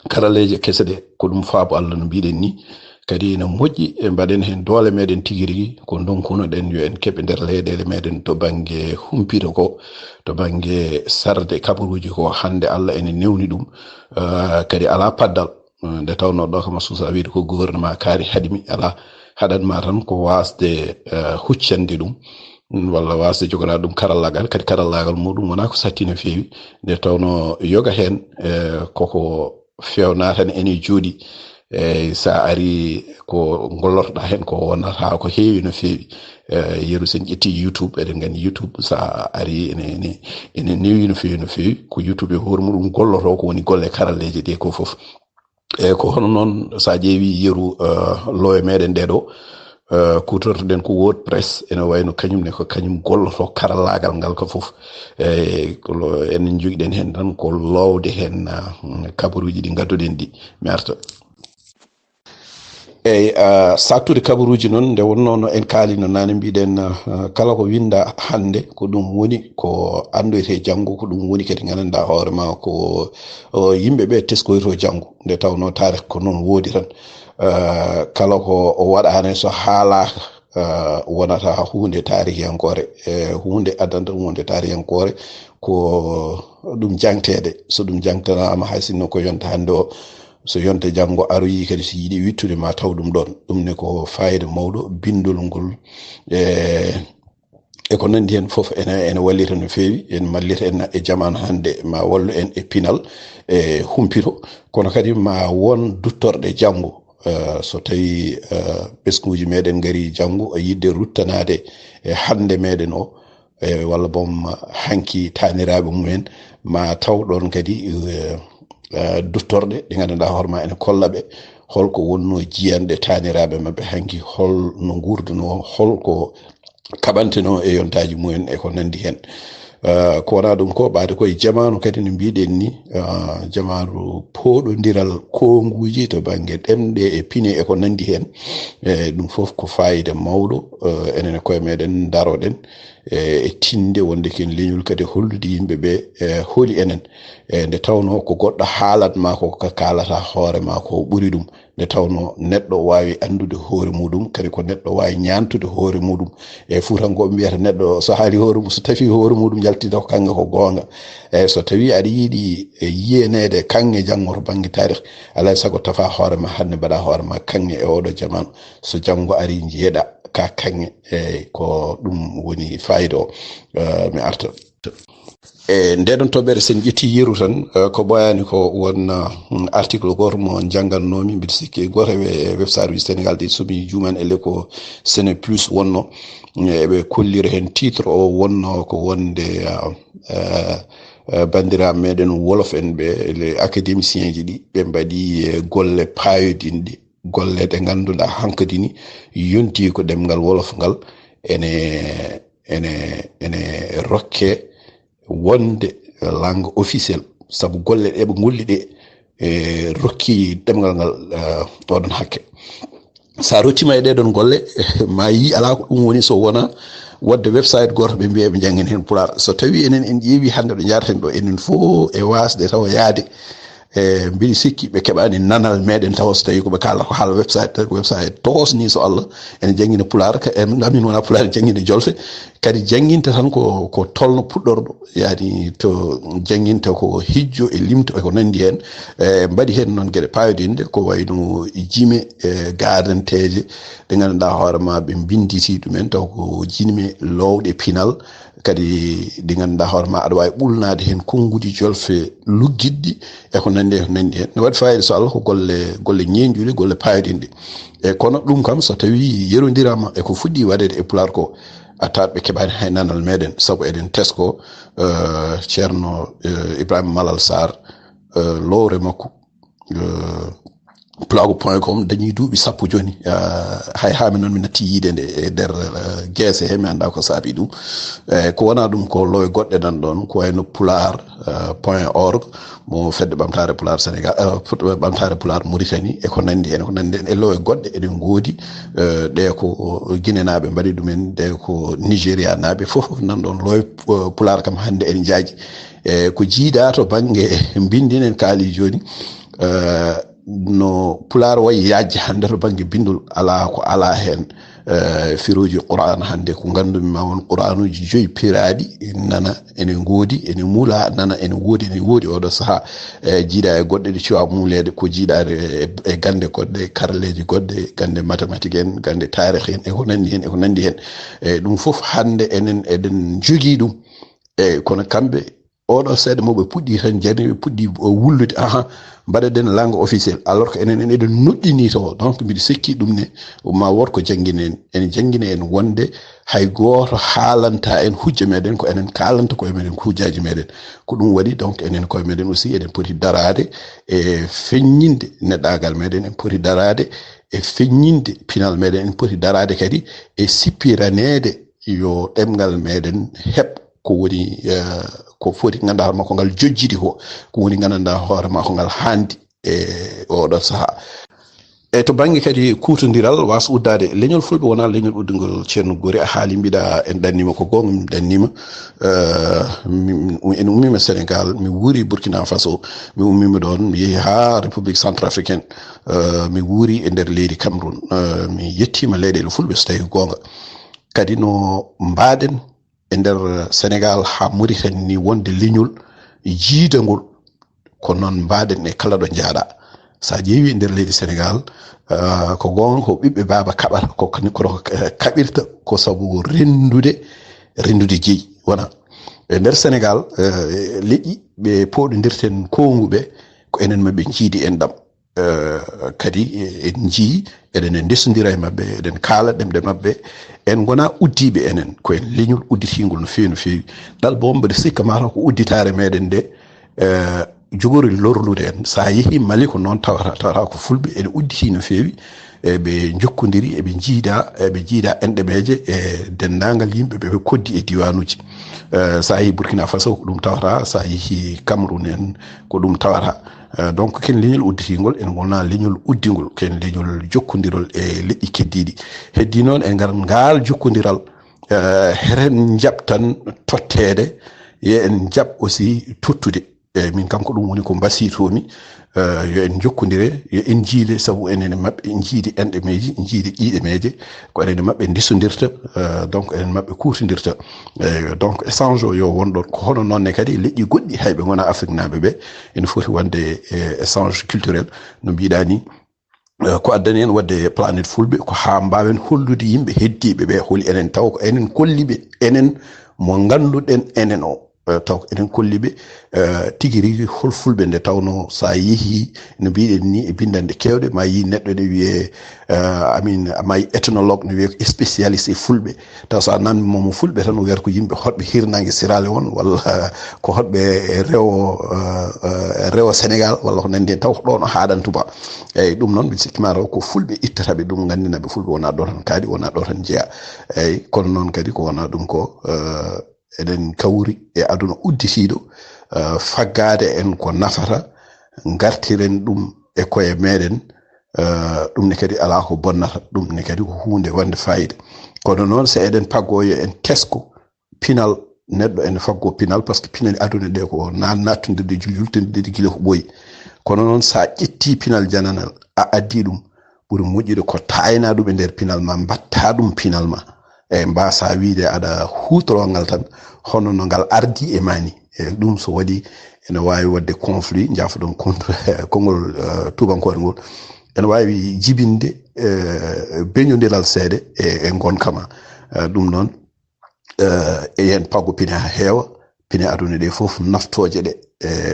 karaleje kese ɗe ko ɗum faabo Allah no mbiɗen ni kadi no moƴƴi e mbaɗen hen doole meɗen tigui rigui ko donkunoɗen yo en keɓe nder leyɗele meɗen to banggue humpito ko to banggue sarde kabaruji ko hande Allah ene newni ɗum kadi ala paddal nde tawno ɗo kama suusa wiide ko gouvernement kaari haɗimi ala haɗanma tan ko wasde huccande ɗum walla wasde jogora ɗum karallagal kadi karallagal muɗum wona ko satti no feewi nde tawno yoga hen koko fewnatani ene jooɗi sa ari ko gollorɗa hen ko wonata ko heewi no feewi yeru sen ƴetti YouTube eɗen gandi YouTube sa ari ene newi no feewi ko YouTube e hoore muɗum golloto ko woni golle karalleje ɗe ko foof ko hono noon sa ƴeewi yeru loowe meɗen ɗe ɗo kutortoɗen ko WordPress ene wayno kañumne ko kañum golloto karallagal ngal ko foof enen jogiɗen hen tan ko lowde hen kabaruji ɗi gadduɗen ɗi mi arta eyyi sattude kabaruji noon nde wonno no en kaalino nane mbiɗen kala ko winda hande ko ɗum woni ko andoyte janggo ko ɗum woni kadi gandanɗa hoore ma ko yimɓeɓe teskoyto janggo nde tawno tarih ko noon woodi tan kala ko o waɗane so haalaka wonata hunde tarihiyankore hunde addanta ɗum hunde tarihiyankore ko ɗum jangtede so ɗum jangtanama hay sinno ko yonta hande o so yonte janggo aroyi kadi so yiiɗi wittude ma taw ɗum ɗon ɗum ne ko fayida mawɗo bindol ngol e ko nandi hen foof ene wallita no feewi en mallita en e jamanu hande ma wallu en e pinal e humpito kono kadi ma won duttorɗe janggo so tawi ɓesguji meɗen gari janggo yidde ruttanade e hande meɗen o walla bom hanki taniraɓe mumen ma taw ɗon kadi duttorɗe ɗe gandanɗa hoorema ene kolla ɓe holko wonno jiyanɗe taniraɓe mabɓe hanki holno gurduno holko kaɓanteno e yontaji mumen e ko nandi hen ko wona ɗum ko ɓaade koye jamanu kadi no mbiɗen ni jamanu poɗodiral konguji to banggue ɗemɗe e pine e ko nandi hen ɗum foof ko fayida mawɗo enen e koye meɗen daroɗen e tinde wonde ken leñol kadi hollude yimɓeɓe hooli enen nde tawno ko goɗɗo haalatma ko kalata hoorema ko ɓuuri ɗum nde tawno neɗɗo wawi andude hoore muɗum kadi ko neɗɗo wawi ñantude hoore muɗum e fuutankoɓe mbiyata neɗɗo so haali hoore mum so tafi hoore muɗum jaltita ko kange ko gonga eyyi so tawi aɗa yiiɗi yiyanede kange janggo to banggue tarih alay saago tafa hoorema hande mbaɗa hoorema kange e oɗo jamanu so janggo ari jeeɗa ka kange eyyi ko ɗum woni fayida o mi arta e ndeɗon toɓɓere sen ƴetti yeru tan ko ɓoyani ko won article goto mo janggannomi mbiɗa sikki goto e website uji sénégal ɗi somi juman ele ko séné plus wonno eɓe kollira hen titre o wonno ko wonde bandiraɓe meɗen wolof en ɓe les académicien ji ɗi ɓe mbaɗi golle payodinɗe golle ɗe ganduɗa hankadini yonti ko ɗemgal wolof ngal ene rokke wonde langue officielle saabu golle ɗe ɓe golli ɗe rokki ɗemgal ngal oɗon hakke sa rottima e ɗeɗon golle ma yi ala ko ɗum woni so wona wadde website goto ɓe mbiya ɓe janggen hen pular so tawi enen en ƴeewi hande ɗo jaraten ɗo enen fof e wasde taw yaade mbiɗi sikki ɓe keɓani nanal meɗen taw so tawi koɓe kala ko haala website tosni so Allah ene jangguina pular en amin wona pular en jangguina jolfe kadi jangguinta tan ko tolno puɗɗorɗo yani to jangguinta ko hijjo e limto e ko nandi hen mbaɗi hen noon gueɗe payodinde ko wayno jime garanteje ɗe ganduɗa hoorema ɓe binditi ɗumen taw ko jime lowɗe pinal kadi ɗi ganduɗa hoorema aɗa wawi ɓulnade hen konngudi jolfe luggiɗɗi e ko nandi hen ne waɗi fayida so Allah ko golle ñeñjuɗe golle payodinde e kono ɗum kam so tawi yerodirama e ko fuɗɗi waɗede e pular ko attaɓe keɓani hay nanal meɗen saabu eɗen tesko ceerno Ibiraahiima Malal Sarr lowre makko plago.com dañi duuɓi sappo joni hay hami noon mi natti yiide nde e nder guese he mi anda ko saabi ɗum ko wona ɗum ko lowe goɗɗe nan ɗon ko wayno pular.org mo fedde ɓamtare pular sénégal ɓamtare pular Mauritanie e ko nandi en e lowe goɗɗe eɗen goodi ɗe ko guinenaɓe mbaɗi ɗumen ɗe ko nigéria naɓe foof nan ɗon lowe pular kam hande en jaaji ko jiiɗa to banggue bindinen kaali joni no pular wayi yajja hande to banggue bindol ala ko ala hen firoji qur'an hande ko gandumi ma won qur'anuji 5 piraɗi nana ene goodi ene muula nana ene woodi oɗo saaha jiiɗa e goɗɗe ɗe cuwa muulede ko jiiɗade e gande goɗɗe karaleji goɗɗe gande mathématique en gande tarih en e ko nandi hen ɗum foof hande enen eɗen jogui ɗum kono kamɓe oɗo seeɗa mo ɓe puɗɗi tan jarni ɓe puɗɗi wullude mbaɗaden langue officielle alors que enen eɗen nuɗɗini to donc mbiɗa sikki ɗum ne ma wot ko jangguine en ene jangguine en wonde hay goto haalanta en hujja meɗen ko enen kalanta koye meɗen ko hujjaji meɗen ko ɗum waɗi donc enen koye meɗen aussi eɗen poti darade e feññinde neɗɗagal meɗen en poti darade e feññinde pinal meɗen en poti darade kadi e sippiranede yo ɗemgal meɗen heɓ ko woni ko foti ganduɗa ma ko ngal jojjidi ko woni gandanɗa hoore ma ko ngal handi e oɗo saaha e to banggue kadi kutodiral wasa uddade leñol fulɓe wona leñol uddugol ceerno Gori a haali mbiɗa en ɗannima ko gonga min ɗannima en ummima Sénégal mi wuuri Burkina Faso mi ummima ɗon mi yeehi ha République centrafricaine mi wuuri e nder leydi Cameroun mi yettima leyɗele fulɓe so tawi gonga kadi no mbaɗen e nder Sénégal ha Mauritanie ni wonde leñol jiidagol ko noon mbaɗen e kala ɗo jaaɗa sa ƴeewi e nder leydi Sénégal ko gonga ko ɓiɓɓe baba kaɓata kono kaɓirta ko sabu rendude jeeyi wona e nder Sénégal leƴƴi ɓe poɗodirten konguɓe ko enen mabɓe jiidi en ɗam kadi en jii eɗen en ndesodira e mabɓe eɗen kaala ɗemɗe mabɓe en gona uddiɓe enen ko en leñol udditingol no feewi ɗal bo mbaɗa sikka mata ko udditare meɗen nde jogori lorlude en sa yeehi Mali ko noon tawata ko fulɓe ene udditi no feewi eɓe jokkodiri eɓe jiida enɗemeje e dendagal yimɓe ɓe koddi e diwanuji sa yeehi Burkina Faso ko ɗum tawata sa yeehi Cameroun en ko ɗum tawata donc ken leñol udditingol en gona leñol uddigol ken leñol jokkodirol e leƴƴi keddiɗi heddi noon e ngal jokkodiral heren jaab tan tottede ye en jaab aussi tottude min kam ko ɗum woni ko mbasitomi yo en jokkodire yo en jiile saabu enen mabɓe en jiidi enɗemeji en jiidi ƴiiɗemeje ko enen mabɓe ndisodirta donc enen mabɓe kutodirta donc échange o yo won ɗon ko hono noonne kadi leƴƴi goɗɗi hayɓe gona Afrique naaɓe ɓe ene foti wonde échange culturel no mbiɗa ni ko addani en wadde planète fulɓe ko ha mbawen hollude yimɓe heddiɓe ɓe holi enen taw ko enen kolliɓe enen mo ganduɗen enen o taw ko enen kolliɓe tigi rigui hol fulɓe nde tawno sa yeehi no mbiɗen ni e bindande kewɗe ma yi neɗɗo ne wiye ma yi ethnologue ne wiye ko spécialiste e fulɓe taw sa namdi momo fulɓe tan o wiyata ko yimɓe hotɓe hirnague Sierra Leone walla ko hotɓe rewo Sénégal walla ko nandi hen taw ko ɗon o haɗantuba eyyi ɗum noon mbiɗa sikkima taw ko fulɓe ittataɓe ɗum gandinaɓe fulɓe wona ɗo tan kaadi wona ɗo tan jeeya eyyi kono noon kadi ko wona ɗum ko eɗen kawri e aduna udditiɗo faggade en ko nafata gartiren ɗum e koye meɗen ɗum ne kadi ala ko bonnata ɗum ne kadi ko hunde wonde fayida kono noon so eɗen paggoyo en tesko pinal neɗɗo ene faggo pinal par ce que pinal aduna ɗe ko nattudirde jultendirde guila ko ɓooyi kono noon sa ƴetti pinal jananal a addi ɗum ɓuuri moƴƴude ko tayna ɗum e nder pinal ma mbatta ɗum pinal ma e mbasa wiide aɗa hutorogal tan hono no ngal ardi e mani e ɗum so waɗi ene wawi wadde conflit jafoɗon konngol tubankore ngol ene wawi jibinde beñodiral seeɗa e gonkama ɗum noon yen paggo pine ha heewa pine aduna ɗe foof naftoje ɗe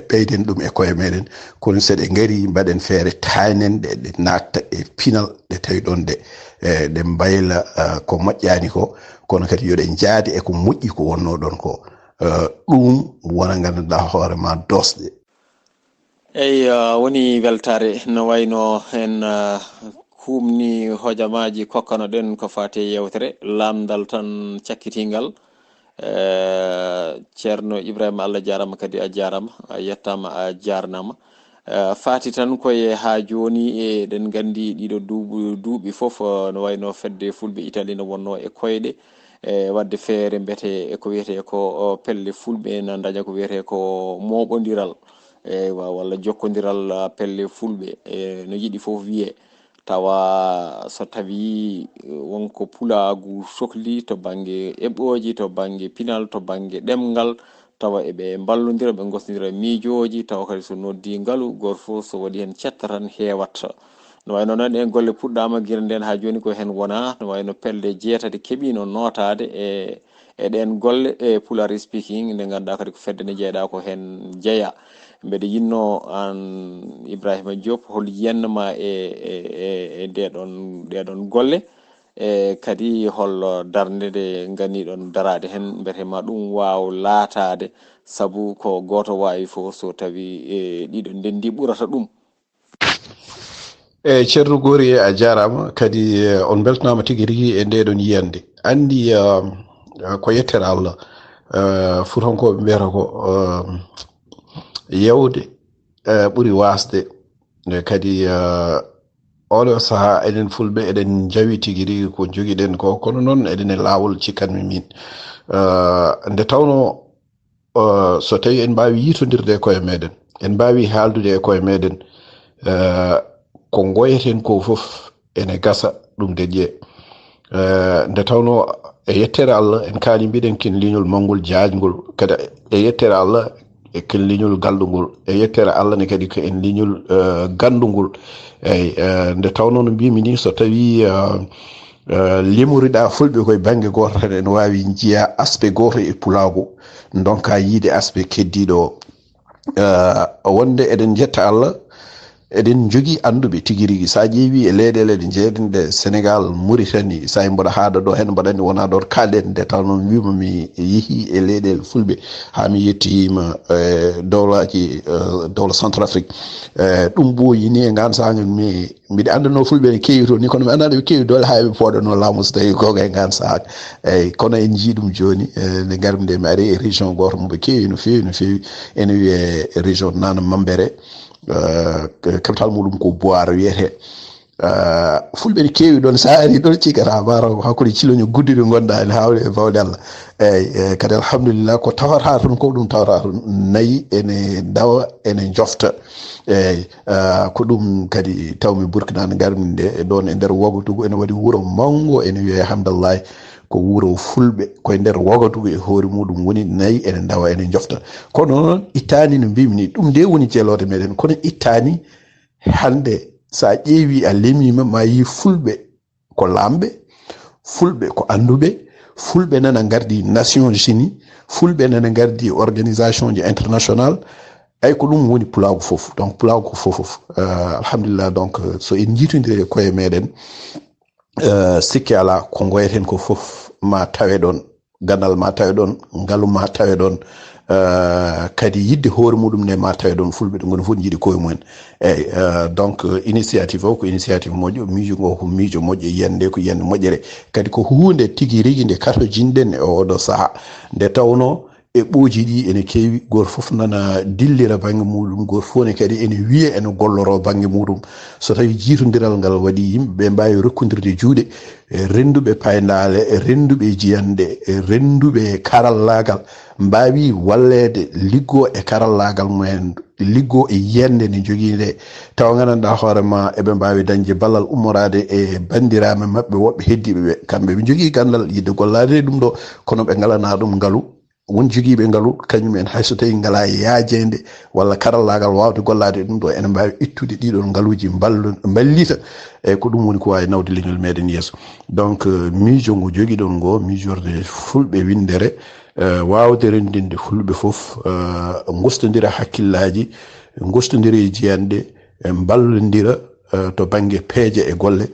ɓeyden ɗum e koye meɗen kono seɗe gaari mbaɗen feere taynen ɗe natta e pinal ɗe tawi ɗon ɗe mbayla ko moƴƴani ko kono kadi yoɗen jaadi e ko moƴƴi ko wonno ɗon ko ɗum wona gandanɗa hoore ma dosɗe eyyi woni weltare no wayno en humni hojamaji kokkano ɗen ko fate yewtere lamdal tan cakkitingal ceerno Ibiraahiima Allah jarama kadi a jarama a yettama a jarnama fati tan koye ha joni eɗen gandi ɗiɗo duuɓi foof no wayno fedde fulɓe Italie no wonno e koyɗe wadde feere mbete eko wiyete ko pelle fulɓe na daña ko wiyete ko moɓodiral walla jokkodiral pelle fulɓe no yiiɗi foof wiye tawa so tawi wonko pulagu sohli to banggue eɓɓoji to banggue pinal to banggue ɗemgal tawa eɓe ballodira ɓe gostodira miijoji tawa kadi so noddi ngaalu goto foof so waɗi hen cetta tan heewat no wayno noon en golle puɗɗama guila nden ha joni ko hen wona no wayno pelle jeetati keeɓino notade eɗen golle e pulari speaking nde ganduɗa kadi ko fedde nde jeeɗa ko hen jeeya mbeɗa yinno an Ibiraahiima Joop hol yennama e ɗeɗon golle kadi hol darde nde ganiɗon darade hen mbetema ɗum waw laatade sabu ko goto wawi fof so tawi ɗiɗo ndendi ɓurata ɗum. ceerno Gori a jarama kadi on beltanama tigui rigui e ndeɗon yiyande andi ko yettere Allah futonkoɓe mbiyata ko yewde ɓuuri wasde kadi oɗo saaha eɗen fulɓe eɗen jawi tigui rigui ko joguiɗen ko kono noon eɗen e lawol cikkanmi min nde tawno so tawi en mbawi yitodirde e koye meɗen en mbawi haaldude e koye meɗen ko goyeten ko fof ene gasa ɗum deƴƴe nde tawno e yettere Allah en kaali mbiɗen ken liñol mangol jaajgol kadi e yettere Allah e ken liñol galdugol e yettere Allah ne kadi ko en liñol gandugol eyyi nde tawno no mbimi ni so tawi limoriɗa fulɓe koye banggue goto tan ene wawi jiiya aspect goto e pulago donka yiide aspect keddiɗo o wonde eɗen jetta Allah eɗen jogui anduɓe tigui rigui sa ƴeewi e leyɗele ɗe jeeɗenɗe Sénégal Mauritanie sa mboɗa haada ɗo hen mbaɗa andi wona ɗo kalɗen nde tawno wima mi yeehi e leyɗele fulɓe ha mi yettima dowlaji dowla Centrafrique ɗum ɓooyini e ngan saha mi mbiɗa andano fulɓe ne keewi toon ni kono mi andano ɓe keewi dole ha ɓe pooɗano laamu so tawi goga e ngan saha eyyi kono en jii ɗum joni nde garmi nde mi ari e région goto moɓe keewi no fewi no fewi ene wiye région Nana Mambere capital muɗum ko Boire wiyete fulɓe ne keewi ɗon sa ari ɗon cikkata mataw hakkude ciloño gudduɗe gonɗa ene hawle e bawɗe Allah eyyi kadi alhamdulillah ko tawata toon ko ɗum tawata toon nayyi ene dawa ene jofta eyyi ko ɗum kadi tawmi Burkina nde garmi nde ɗon e nder Ouagadougou ene waɗi wuuro mango ene wiye Hamdallahi ko wuuro fulɓe koye nder Ouagadougou e hoore muɗum woni nayyi ene dawa ene jofta kono noon ittani no mbimi ni ɗum nde woni jeelode meɗen kono ittani hande sa ƴeewi a lemima ma yi fulɓe ko lamɓe fulɓe ko anduɓe fulɓe nana gardi Nations Unies fulɓe nana gardi organisation ji international ay ko ɗum woni pulago foof donc pulago ko fof alhamdulillah donc so en jitodiri koye meɗen sikki ala ko goyeten ko fof ma tawe ɗon gandal ma tawe ɗon ngaalu ma tawe ɗon kadi yidde hoore muɗum ne ma tawe ɗon fulɓe ɗe goni fof jiiɗi koye mumen eyyi donc initiative o ko initiative moƴƴo miijo ngo ko miijo moƴƴo yiyande ko yiyande moƴƴere kadi ko hunde tigui rigui nde kato jinɗen e oɗo saaha nde tawno e ɓooji ɗi ene keewi goto foof nana dillira banggue muɗum goto fof ne kadi ene wiiya ene golloro banggue muɗum so tawi jiitodiral ngal waɗi yimɓeɓe mbawi rokkodirde juuɗe renduɓe paydale renduɓe jiyande renduɓe karallagal mbawi wallede liggo e karallagal mumen liggo e yiyande nde jogui nde tawa gandanɗa hoorema eɓe mbawi dañde ballal ummorade e bandiraɓe mabɓe woɓɓe heddiɓeɓe kamɓe ɓe jogui gandal yidde gollade ɗum ɗo kono ɓe galana ɗum ngaalu won joguiɓe ngaalu kañumen hayso tawi ngala yaajede walla karallagal wawde gollade ɗum ɗo ene mbawi ittude ɗiɗon ngaaluji ballita eyyi ko ɗum woni ko wawi nawde leñol meɗen yeeso donc miijo ngo joguiɗon ngo miijorde fulɓe windere wawde rendinde fulɓe foof gostodira hakkillaji gostodira e jiyanɗe ballodira to banggue peeje e golle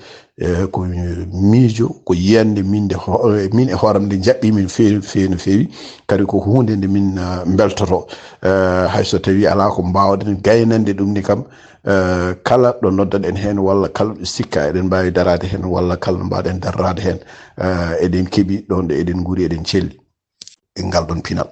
ko miijo ko yiyande min e hooram nde jaɓɓimi no fewi no fewi kadi ko hunde nde min beltoto hayso tawi ala ko mbawɗen gaynande ɗum ni kam kala ɗo noddan en hen walla kala ɗo sikka eɗen mbawi darade hen walla kala ɗo mbawɗen darrade hen eɗen keeɓi ɗon ɗo eɗen guuri eɗen celli e ngal ɗon pinal